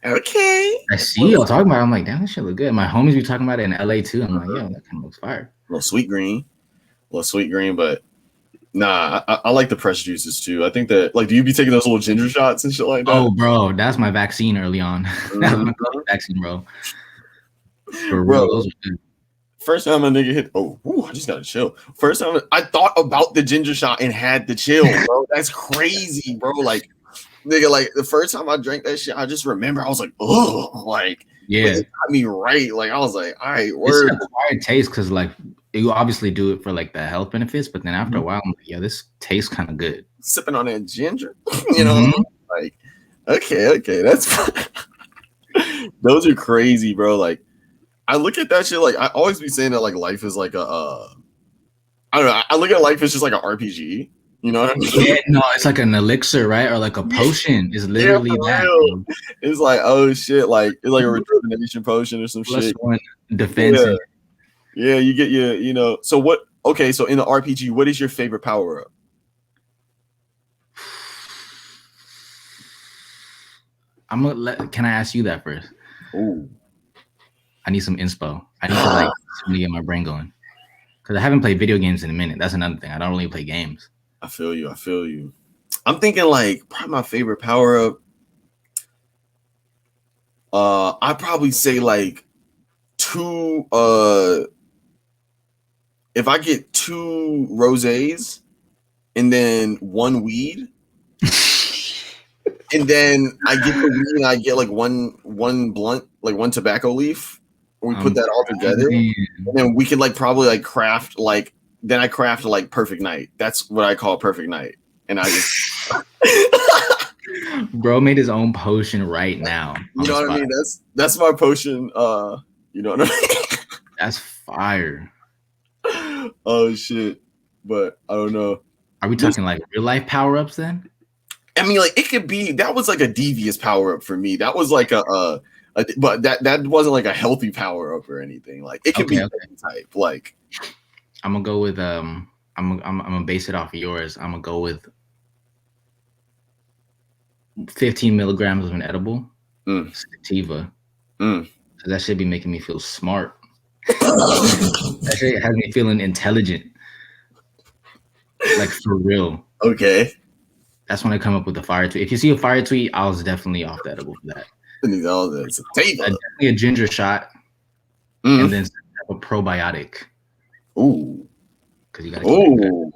A: Like, okay.
B: I see y'all talking about it. I'm like, damn, that shit look good. My homies be talking about it in LA too. I'm like, yo, that kind of looks fire.
A: Little sweet green, but nah, I like the pressed juices too. I think that like, do you be taking those little ginger shots and shit like that?
B: Oh, bro, that's my vaccine early on. That was my COVID vaccine, bro. For real, those are good.
A: First time a nigga hit, I just gotta chill. First time I thought about the ginger shot and had to chill, bro. That's crazy, bro. Like, nigga, like the first time I drank that shit, I just remember I was like, oh, like,
B: yeah,
A: it got me right. Like, I was like, all right,
B: word. It's an acquired taste because like you obviously do it for like the health benefits, but then after a while, I'm like, yeah, this tastes kind of good.
A: Sipping on that ginger, you know, like, okay, that's those are crazy, bro. Like, I look at that shit like I always be saying that like life is like I don't know. I look at life as just like an RPG. You know what I mean?
B: Yeah, no, it's like an elixir, right? Or like a potion. It's literally that. Bro.
A: It's like, oh shit, like it's like a rejuvenation potion or some shit.
B: One defense.
A: Yeah, you get your, you know. So what? Okay, so in the RPG, what is your favorite power up?
B: Can I ask you that first?
A: Ooh.
B: I need some inspo. I need to like get my brain going because I haven't played video games in a minute. That's another thing. I don't really play games.
A: I feel you. I'm thinking like probably my favorite power up. I'd probably say like 2. If I get 2 rosés and then 1 weed, and then I get the weed and I get like one blunt, like 1 tobacco leaf. We put that all together, and then we can like probably like craft like. Then I craft like perfect night. That's what I call perfect night, and I just.
B: Bro made his own potion right now.
A: You know what I mean? That's my potion. You know what I mean?
B: That's fire.
A: Oh shit. But I don't know.
B: Are we talking like real life power ups then?
A: I mean, like it could be that was like a devious power up for me. That was like but that wasn't like a healthy power up or anything. Like it could be any type. Like
B: I'm gonna go with I'm gonna base it off of yours. I'm gonna go with 15 milligrams of an edible sativa. So that should be making me feel smart. That shit has me feeling intelligent, like for real.
A: Okay.
B: That's when I come up with the fire tweet. If you see a fire tweet, I was definitely off the edible for that. Definitely a ginger shot, and then a probiotic.
A: Ooh,
B: because you gotta. Ooh,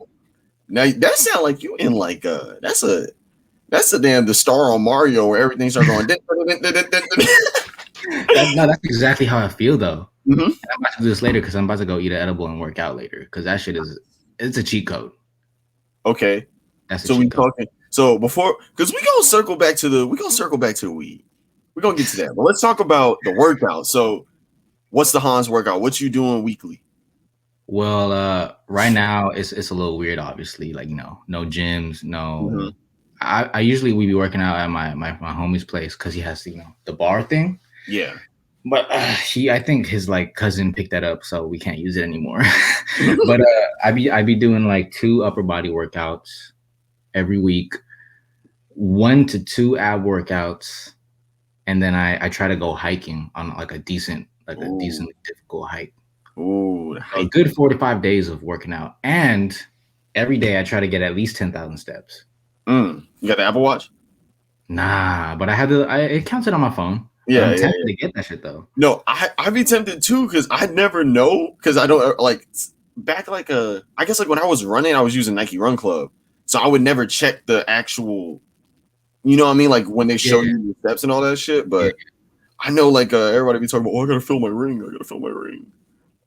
A: now that sounds like you in like that's a damn the star on Mario where everything starts going.
B: No, that's exactly how I feel though. I'm about to do this later because I'm about to go eat an edible and work out later because that shit it's a cheat code.
A: Okay, that's so we talking. So before, because we gonna circle back to the weed. We're gonna get to that, but let's talk about the workout. So, what's the Hans workout? What you doing weekly?
B: Well, right now it's a little weird, obviously. Like no gyms, no. I usually we be working out at my homie's place because he has the bar thing.
A: Yeah.
B: But I think his like cousin picked that up, so we can't use it anymore. But I be doing like 2 upper body workouts every week, 1 to 2 ab workouts, and then I try to go hiking on like a decently difficult hike.
A: Ooh,
B: a good 45 days of working out, and every day I try to get at least 10,000 steps.
A: You got the Apple Watch?
B: Nah, but it counts it on my phone.
A: Yeah,
B: I'm tempted to get that shit though.
A: No, I'd be tempted too because I never know because I don't like back like I guess like when I was running I was using Nike Run Club, so I would never check the actual, you know what I mean, like when they show you the steps and all that shit. But I know like everybody be talking about, I gotta fill my ring.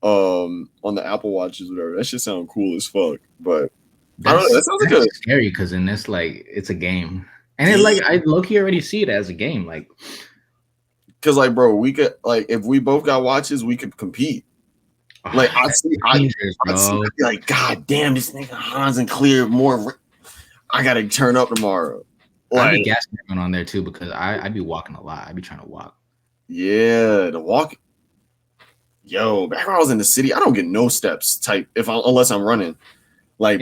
A: On the Apple Watches, whatever. That shit sound cool as fuck. But I don't know. That sounds like
B: scary because in this like it's a game, and it like I low-key already see it as a game, like.
A: Cause like, bro, we could like if we both got watches, we could compete. Like I see, like, God damn, this nigga Hans and Clear more. I gotta turn up tomorrow.
B: Like, I be gassing going on there too because I be walking a lot. I be trying to walk.
A: Yeah, the walk. Yo, back when I was in the city, I don't get no steps type unless I'm running. Like,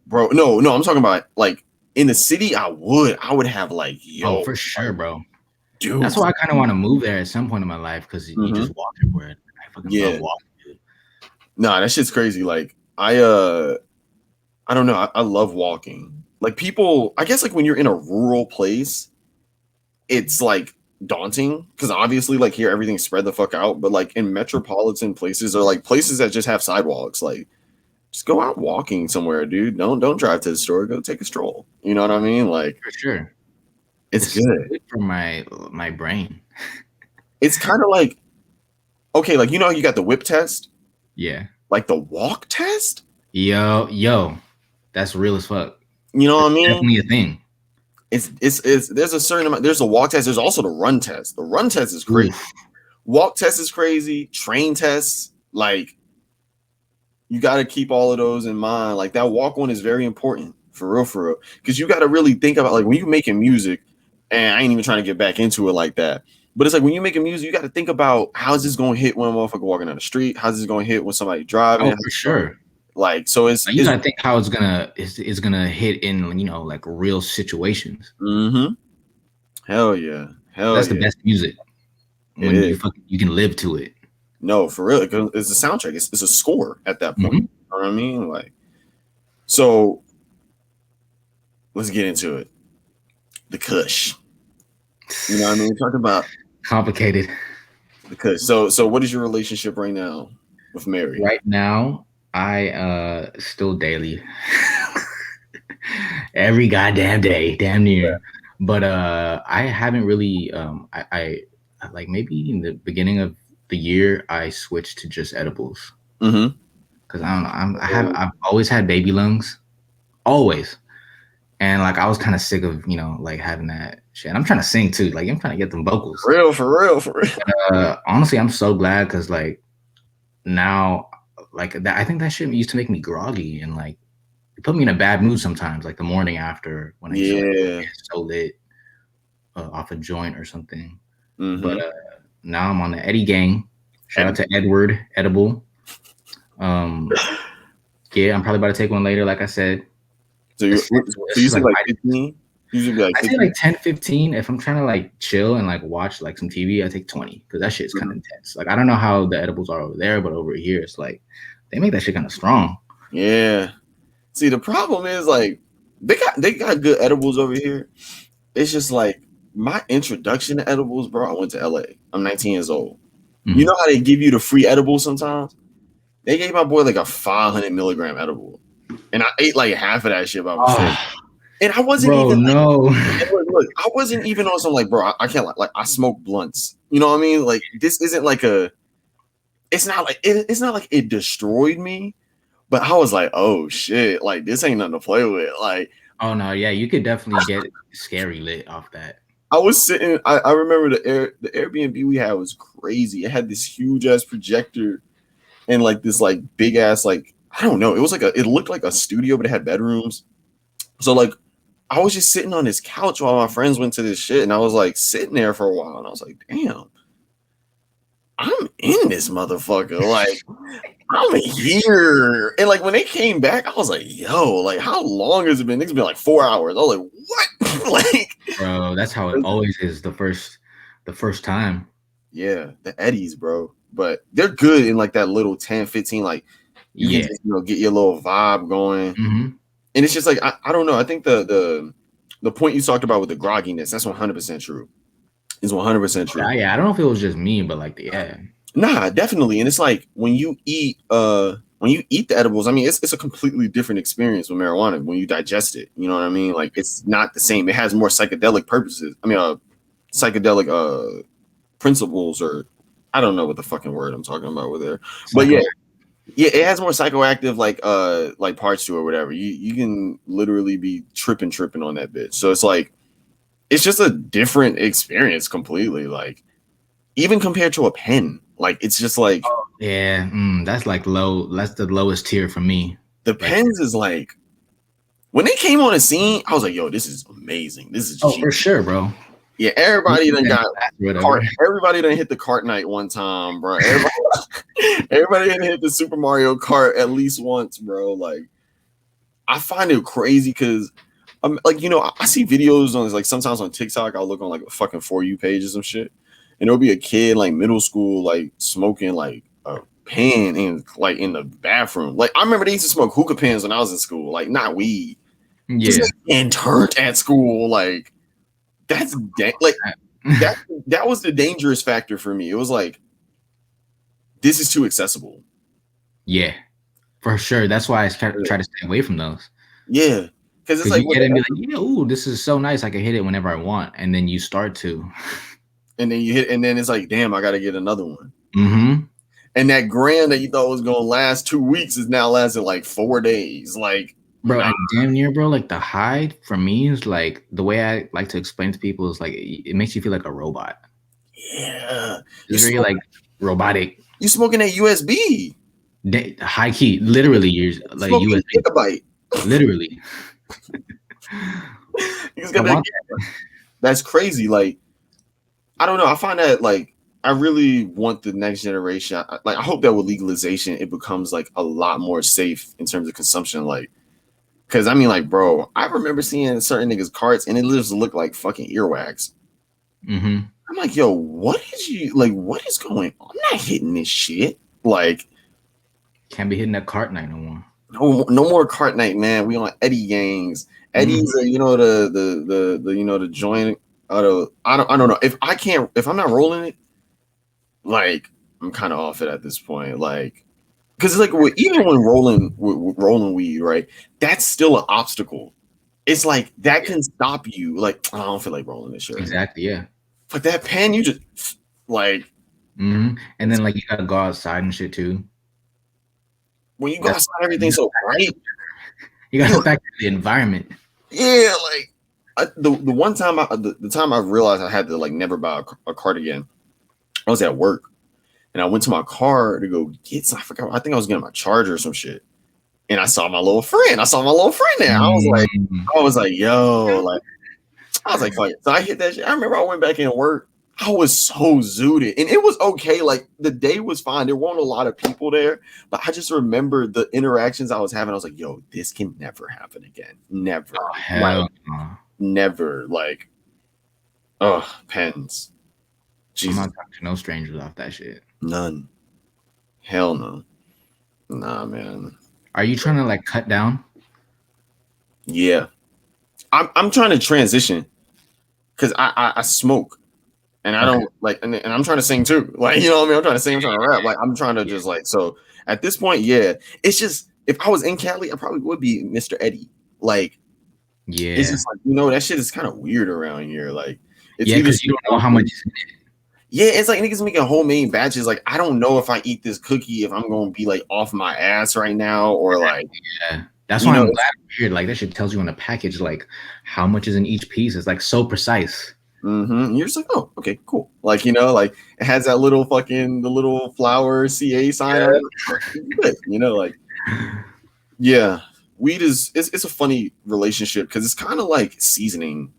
A: bro, no, I'm talking about like in the city. I would have like, yo,
B: for sure, bro.
A: Dude.
B: That's why I kind of want to move there at some point in my life because you just walk everywhere. I fucking love walking, dude.
A: Nah, that shit's crazy. Like I don't know. I love walking. Like people, I guess like when you're in a rural place, it's like daunting because obviously like here everything's spread the fuck out. But like in metropolitan places or like places that just have sidewalks, like just go out walking somewhere, dude. Don't drive to the store. Go take a stroll. You know what I mean? Like
B: for sure.
A: It's good
B: for my brain.
A: It's kind of like, okay, like, you know, you got the whip test.
B: Yeah.
A: Like the walk test.
B: Yo, that's real as fuck.
A: You know what I mean?
B: Definitely a thing.
A: It's there's a certain amount. There's a walk test. There's also the run test. The run test is crazy. Walk test is crazy. Train tests, like, you got to keep all of those in mind. Like that walk one is very important for real, because you got to really think about like when you're making music. And I ain't even trying to get back into it like that. But it's like when you're making music, you got to think about how's this going to hit when a motherfucker walking down the street? How's this going to hit when somebody driving?
B: Oh, for sure.
A: Like, so it's
B: you got to think how it's gonna hit in, you know, like real situations.
A: Hell yeah.
B: That's the best music when you can live to it.
A: No, for real. It's a soundtrack. It's a score at that point. You know what I mean? Like, so let's get into it. The Kush. You know what I mean? We're talking about
B: complicated.
A: The Kush. So what is your relationship right now with Mary?
B: Right now, I still daily. Every goddamn day, damn near. Yeah. But I haven't really I like maybe in the beginning of the year I switched to just edibles. Because I don't know, I've always had baby lungs. Always. And like I was kind of sick of, you know, like having that shit. And I'm trying to sing too. Like I'm trying to get them vocals.
A: For real.
B: But, honestly, I'm so glad because like now like that. I think that shit used to make me groggy and like it put me in a bad mood sometimes, like the morning after when I used to like
A: Yeah.
B: get so lit off a joint or something.
A: Mm-hmm.
B: But now I'm on the Eddie gang. Shout out to Edward Edible. Yeah, I'm probably about to take one later, like I said.
A: So you say like 15? Usually like 15?
B: I say like 10, 15. If I'm trying to like chill and like watch like some TV, I take 20 because that shit's kind of intense. Like I don't know how the edibles are over there, but over here it's like they make that shit kind of strong.
A: Yeah. See, the problem is like they got good edibles over here. It's just like my introduction to edibles, bro. I went to LA. I'm 19 years old. Mm-hmm. You know how they give you the free edibles sometimes? They gave my boy like a 500 milligram edible, and I ate like half of that shit by mistake. And I wasn't even like, look, I wasn't even on some like, bro, I can't like I smoke blunts. You know what I mean? Like this isn't like it's not like it destroyed me, but I was like, oh shit, like this ain't nothing to play with. Like,
B: oh no, yeah, you could definitely get scary lit off that.
A: I was sitting, I remember the Airbnb we had was crazy. It had this huge ass projector and like this like big ass, like, I don't know, it was like it looked like a studio, but it had bedrooms. So like I was just sitting on this couch while my friends went to this shit, and I was like sitting there for a while, and I was like, damn, I'm in this motherfucker. Like, I'm here. And like when they came back, I was like, yo, like how long has it been? It's been like 4 hours. I was like, what? Like,
B: bro, that's how it always is the first time.
A: Yeah, the Eddies, bro. But they're good in like that little 10, 15, like you can just, get your little vibe going.
B: Mm-hmm.
A: And it's just like I don't know. I think the point you talked about with the grogginess, that's 100% true. It's 100% true.
B: Yeah, I don't know if it was just me, but like
A: Nah, definitely. And it's like when you eat the edibles, I mean, it's a completely different experience with marijuana when you digest it. You know what I mean? Like it's not the same. It has more psychedelic purposes. I mean, psychedelic principles, or I don't know what the fucking word I'm talking about with there. But yeah, it has more psychoactive like parts to it or whatever. You can literally be tripping on that bitch. So it's like it's just a different experience completely. Like even compared to a pen, like it's just like
B: that's like low. That's the lowest tier for me.
A: The pens is like when they came on the scene, I was like, yo, this is amazing. This is
B: for sure, bro.
A: Yeah, everybody done got everybody done hit the Kart night one time, bro. Everybody done hit the Super Mario Kart at least once, bro. Like, I find it crazy because I'm like, I see videos on like sometimes on TikTok, I'll look on like a fucking For You page or some shit, and there'll be a kid like middle school like smoking like a pen in like in the bathroom. Like I remember they used to smoke hookah pens when I was in school, like not weed.
B: Yeah,
A: and turned at school like. That's like that was the dangerous factor for me. It was like this is too accessible.
B: Yeah, for sure. That's why I try to stay away from those.
A: Yeah, because it's like
B: you get it and be like, ooh, this is so nice. I can hit it whenever I want, and then you start to,
A: and then you hit, and then it's like, damn, I got to get another one.
B: Mm-hmm.
A: And that grand that you thought was gonna last 2 weeks is now lasting like 4 days. Like.
B: Bro, and damn near, bro, like the high for me is like the way I like to explain to people is like it makes you feel like a robot.
A: Yeah.
B: It's very like robotic.
A: You smoking that USB.
B: High key, literally, you're like USB.
A: Gigabyte.
B: Literally.
A: That's crazy. Like, I don't know. I find that like I really want the next generation. Like, I hope that with legalization, it becomes like a lot more safe in terms of consumption. Like, because I mean, like, bro, I remember seeing certain niggas' carts and it just looked like fucking earwax.
B: Mm-hmm.
A: I'm like, yo, what is going on? I'm not hitting this shit. Like,
B: can't be hitting that cart night no more.
A: No more cart night, man. We on Eddie gangs. Eddie's, the joint. I don't know if I'm not rolling it. Like, I'm kind of off it at this point. Like. Because it's like even when rolling weed, right? That's still an obstacle. It's like that can stop you. Like I don't feel like rolling this shit.
B: Exactly. Yeah.
A: But that pen, you just like.
B: Mm-hmm. And then like you gotta go outside and shit too.
A: When you go outside, everything's so bright.
B: You gotta factor the environment.
A: Yeah, like the one time the time I realized I had to like never buy a cart again. I was at work. and I went to my car to go get some. I forgot. I think I was getting my charger or some shit, and I saw my little friend. There. I was like, yo, like, I was like, fuck it. So I hit that shit. I remember I went back in work. I was so zooted, and it was okay. Like the day was fine. There weren't a lot of people there, but I just remember the interactions I was having. I was like, yo, this can never happen again. Never.
B: Oh, hell no.
A: Never. Like, oh, pens.
B: Jesus. I'm not talking to no strangers off that shit.
A: None. Hell no. Nah, man.
B: Are you trying to like cut down?
A: Yeah. I'm trying to transition because I smoke. And I don't like, and I'm trying to sing too. Like, you know what I mean? I'm trying to sing, I'm trying to rap. Like, I'm trying to just like, so at this point, yeah. It's just, if I was in Cali, I probably would be Mr. Eddie. Like,
B: yeah.
A: It's just like, you know, that shit is kind of weird around here. Like,
B: it's because you don't know how much is in it.
A: Yeah, it's like niggas making homemade batches. Like, I don't know if I eat this cookie, if I'm going to be like off my ass right now or like.
B: Yeah. That's why I'm glad it's weird. Like, that shit tells you on the package, like, how much is in each piece. It's like so precise.
A: And you're just like, oh, okay, cool. Like, you know, like it has that little the little flower CA sign on it. You know, like, yeah, weed it's a funny relationship because it's kind of like seasoning.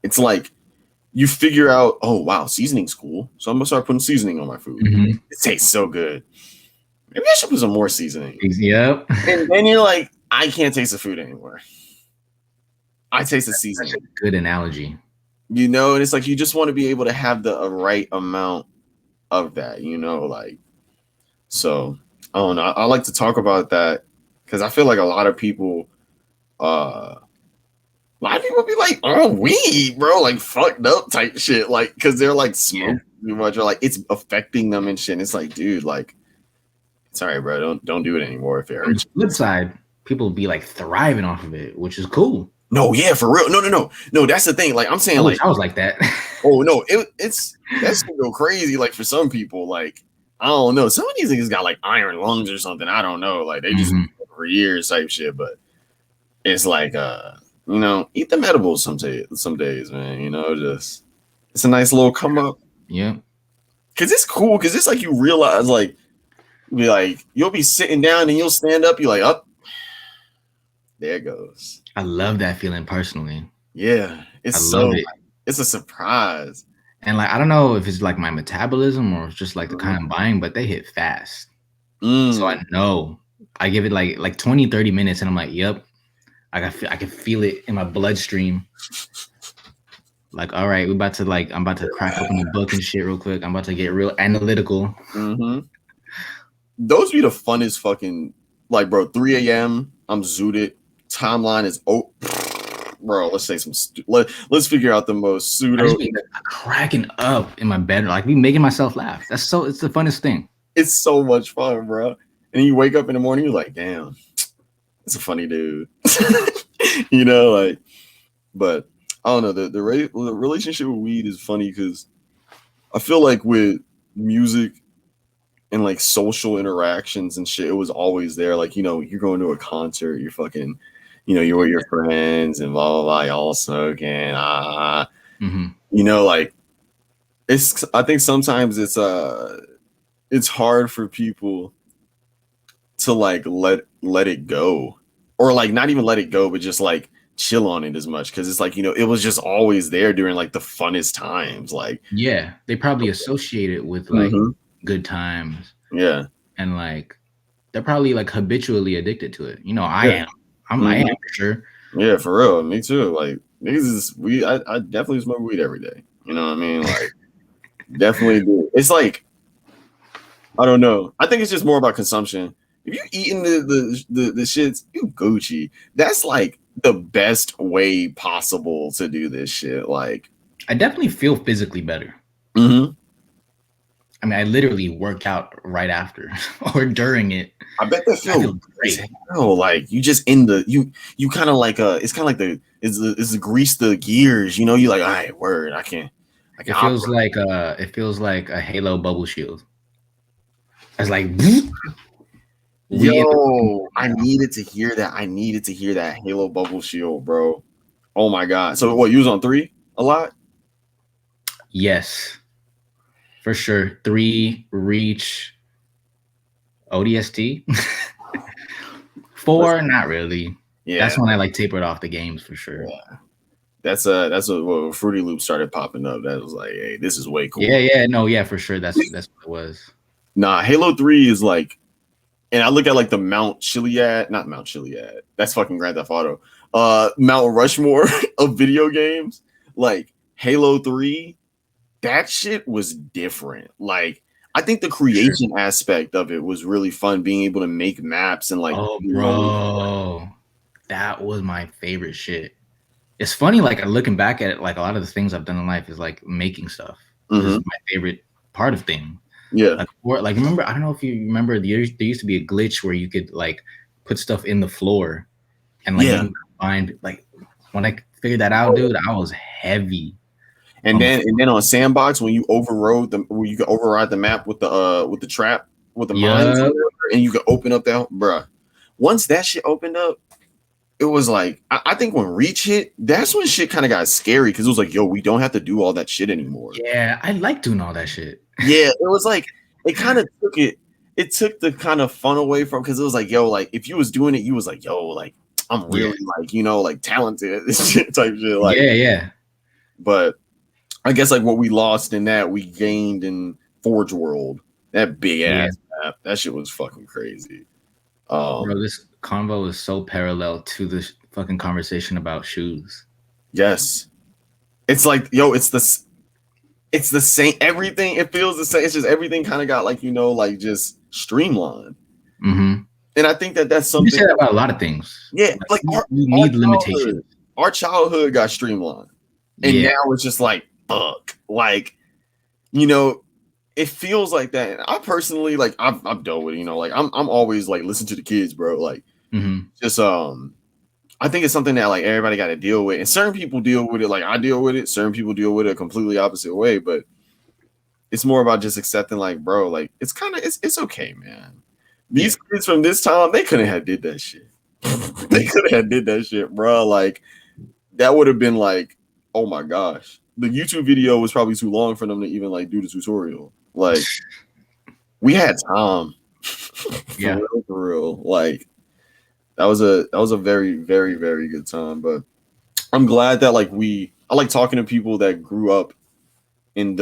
A: It's like you figure out, oh wow, seasoning's cool, so I'm gonna start putting seasoning on my food. It tastes so good. Maybe I should put some more seasoning.
B: Yep.
A: And then you're like, I can't taste the food anymore. I taste the seasoning.
B: That's a good analogy.
A: You know, and it's like you just want to be able to have the right amount of that, you know, like, so I don't know. I like to talk about that because I feel like a lot of people be like, oh, weed, bro, like fucked up type shit, like because they're like smoking too much or like it's affecting them and shit. And it's like, dude, like, it's all right, bro. Don't do it anymore if it hurts.
B: On the flip side, people be like thriving off of it, which is cool.
A: No, yeah, for real. No. That's the thing. Like I'm saying, like
B: I was like that.
A: Oh no, that's gonna go crazy. Like for some people, like I don't know. Some of these niggas got like iron lungs or something. I don't know. Like they just for years type shit. But it's like you know, eat the edibles some days, man. You know, just it's a nice little come up.
B: Yeah.
A: Cause it's cool. Cause it's like you realize like you'll be sitting down and you'll stand up. You're like up. There it goes.
B: I love that feeling personally.
A: Yeah, it's it's a surprise.
B: And like I don't know if it's like my metabolism or it's just like the kind of buying, but they hit fast. So I know I give it like 20, 30 minutes and I'm like, yep, I can feel it in my bloodstream. Like, all right, I'm about to crack open the book and shit real quick. I'm about to get real analytical.
A: Those be the funnest fucking, like, bro, 3 a.m. I'm zooted. Timeline is bro. Let's say let's figure out the most pseudo.
B: I just be cracking up in my bed, like me making myself laugh. It's the funnest thing.
A: It's so much fun, bro. And you wake up in the morning, you're like, damn, it's a funny dude. You know, like, but I don't know. The relationship with weed is funny because I feel like with music and like social interactions and shit, it was always there. Like, you know, you're going to a concert, you're fucking, you know, you're with your friends and blah, blah, blah, y'all smoking. You know, like, I think sometimes it's hard for people to like let it go, or like not even let it go, but just like chill on it as much because it's like, you know, it was just always there during like the funnest times. Like,
B: yeah, they probably associate it with like good times.
A: Yeah,
B: and like they're probably like habitually addicted to it. You know, I am for sure.
A: Yeah, for real. Me too. Like niggas is weed. I definitely smoke weed every day. You know what I mean? Like definitely do. It's like I don't know. I think it's just more about consumption. If you eating the shits, you Gucci. That's like the best way possible to do this shit. Like
B: I definitely feel physically better. I mean, I literally work out right after or during it.
A: I bet that feels great. Like you just in the you kind of like it's kind of like it's the grease the gears. You know, you like, all right, word. I can.
B: It feels like a Halo bubble shield. It's like,
A: yo, I needed to hear that. I needed to hear that Halo bubble shield, bro. Oh my god. So what? You was on 3 a lot?
B: Yes. For sure. 3, Reach, ODST. 4, not really.
A: Yeah,
B: That's when I like tapered off the games for sure.
A: yeah. That's when Fruity Loops started popping up. That was like, hey, this is way cool.
B: Yeah, no, yeah, for sure. That's what it was.
A: Nah, Halo 3 is like, and I look at like the Mount Chiliad, not Mount Chiliad. That's fucking Grand Theft Auto. Mount Rushmore of video games. Like Halo 3, that shit was different. Like, I think the creation aspect of it was really fun, being able to make maps and like,
B: oh, bro, that was my favorite shit. It's funny, like looking back at it, like a lot of the things I've done in life is like making stuff. This is my favorite part of thing.
A: Yeah.
B: Like remember, I don't know if you remember, there used to be a glitch where you could like put stuff in the floor, and like you can find, like, when I figured that out, dude, I was heavy.
A: And then on Sandbox, when you when you could override the map with the trap with the mines, and you could open up that, bruh. Once that shit opened up, it was like, I think when Reach hit, that's when shit kind of got scary, because it was like, yo, we don't have to do all that shit anymore.
B: Yeah, I like doing all that shit.
A: Yeah, it was like, it kind of took the kind of fun away from, because it was like, yo, like if you was doing it, you was like, yo, like I'm really like, like talented, this shit type shit. Like,
B: yeah. But
A: I guess like what we lost in that, we gained in Forge World. That big ass map, that shit was fucking crazy.
B: Bro, this convo is so parallel to the fucking conversation about shoes.
A: Yes, it's like, yo, it's the same. Everything, it feels the same. It's just everything kind of got like, like just streamlined.
B: Mm-hmm.
A: And I think that's something.
B: You say that about a lot of things.
A: Yeah, like
B: you need limitations.
A: Our childhood got streamlined, and now it's just like, fuck, like, it feels like that. And I personally, like, I've dealt with it, like I'm always like, listen to the kids, bro. Like, just I think it's something that like everybody got to deal with, and certain people deal with it like I deal with it. Certain people deal with it a completely opposite way, but it's more about just accepting, like, bro, like it's it's okay, man. These kids from this time, they couldn't have did that shit. They could have did that shit, bro. Like, that would have been like, oh my gosh, the YouTube video was probably too long for them to even like do the tutorial. Like, we had time. For real. Like, that was a very, very, very good time. But I'm glad that like I like talking to people that grew up in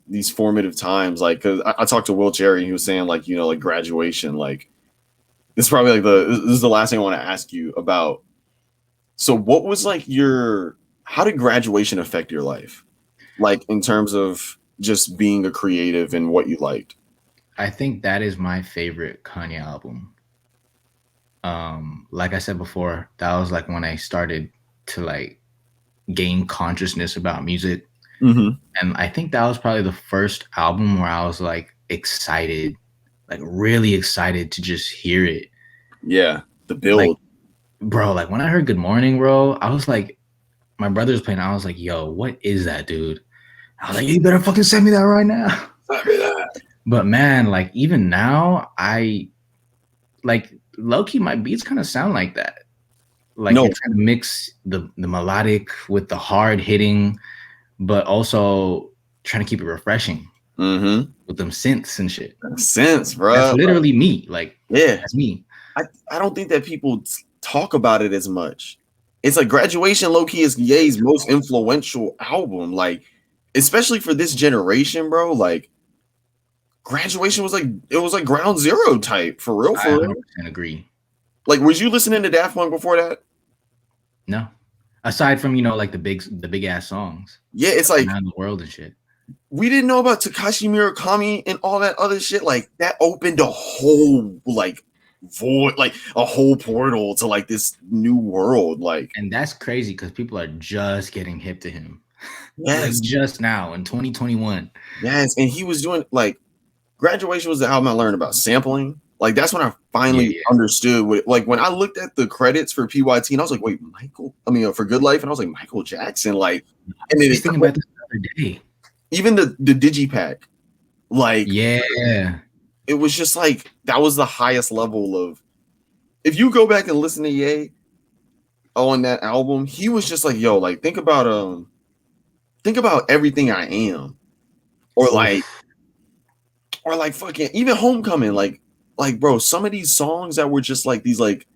A: these formative times. Like, because I talked to Will Cherry, and he was saying like, like graduation, like this is probably like this is the last thing I want to ask you about. So what was like how did graduation affect your life? Like, in terms of just being a creative and what you liked?
B: I think that is my favorite Kanye album. Like I said before, that was like when I started to like gain consciousness about music. And I think that was probably the first album where I was like excited, like really excited to just hear it.
A: Yeah, the build.
B: Like, bro, like when I heard Good Morning, bro, I was like, my brother was playing, I was like, yo, what is that, dude? I was like, you better fucking send me that right now.
A: Send me that.
B: But man, like even now, I like low-key, my beats kind of sound like that. Like, you're trying to mix the melodic with the hard hitting, but also trying to keep it refreshing with them synths and shit.
A: Synths, bro.
B: That's literally me. Like, that's me.
A: I don't think that people talk about it as much. It's like Graduation low-key is Ye's most influential album. Like, especially for this generation, bro. Like, Graduation was like ground zero type, for real.
B: I 100% agree.
A: Like, was you listening to Daft Punk before that?
B: No. Aside from, like the big ass songs.
A: Yeah, it's like
B: Around the World and shit.
A: We didn't know about Takashi Murakami and all that other shit. Like, that opened a whole like void, like a whole portal to like this new world. Like,
B: and that's crazy because people are just getting hip to him.
A: Yes.
B: Like, just now in 2021.
A: Yes, and he was doing like Graduation was the album I learned about sampling. Like, that's when I finally understood what, like, when I looked at the credits for PYT and I was like, wait, for Good Life, and I was like, Michael Jackson, like, and then
B: I was thinking about this the other day.
A: Even the Digipack, like, it was just like, that was the highest level of, if you go back and listen to Ye on that album, he was just like, yo, like, think about Everything I Am, or like or like fucking even Homecoming, like bro, some of these songs that were just like these like,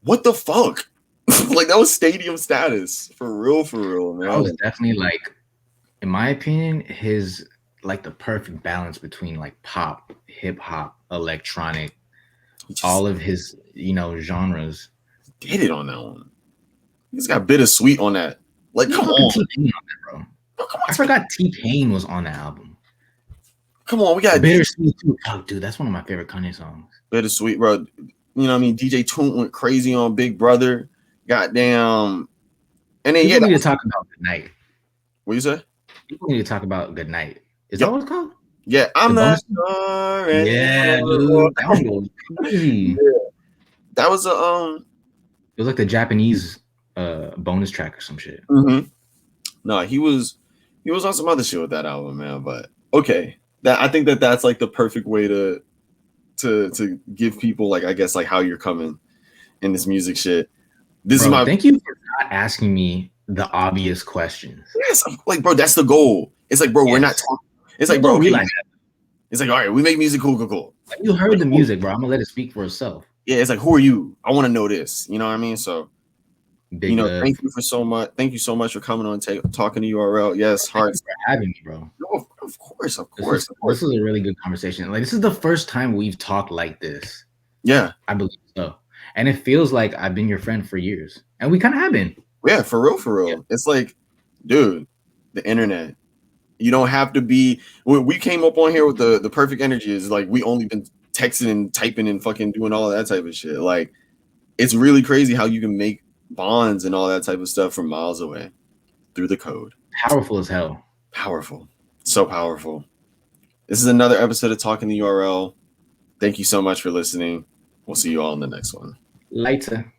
A: what the fuck? Like that was stadium status for real, man.
B: I was definitely like, in my opinion, his like the perfect balance between like pop, hip hop, electronic, all of his, you know, genres.
A: Did it on that one. He's got Bittersweet on that. Like, come on.
B: T-Pain on that, bro. Oh, come on, I forgot T-Pain was on the album.
A: Come on, we got
B: Bittersweet too. Oh, dude, that's one of my favorite Kanye songs.
A: Bittersweet, bro. You know what I mean? DJ Toon went crazy on Big Brother. Goddamn. And then
B: People need to talk about Good Night.
A: What you say?
B: People need to talk about Good Night. Is that what it's called?
A: Yeah, I'm not sure.
B: Yeah, dude. That one goes crazy.
A: Yeah. That was a
B: It was like the Japanese bonus track or some shit.
A: Mm-hmm. No, he was on some other shit with that album, man. But okay, that I think that's like the perfect way to give people like, I guess, like how you're coming in this music shit. This is my
B: thank you for not asking me the obvious questions.
A: Yes, like bro, that's the goal. It's like, bro, we're not talking. It's like, bro, okay, it's like, all right, we make music, cool.
B: Like, you heard the music, bro. I'm gonna let it speak for itself.
A: Yeah, it's like, who are you? I want to know this. You know what I mean? So, you know, thank you so much. Thank you so much for coming on, talking to URL. Yes, hearts
B: for having me, bro.
A: No, of course.
B: This is a really good conversation. Like, this is the first time we've talked like this.
A: Yeah,
B: I believe so. And it feels like I've been your friend for years, and we kind of have been.
A: Yeah, for real. Yeah. It's like, dude, the internet. You don't have to be. When we came up on here with the perfect energy, is like we only been texting and typing and fucking doing all that type of shit. Like, it's really crazy how you can make bonds and all that type of stuff from miles away through the code.
B: Powerful as hell.
A: Powerful. So powerful. This is another episode of Talking the URL. Thank you so much for listening. We'll see you all in the next one.
B: Later.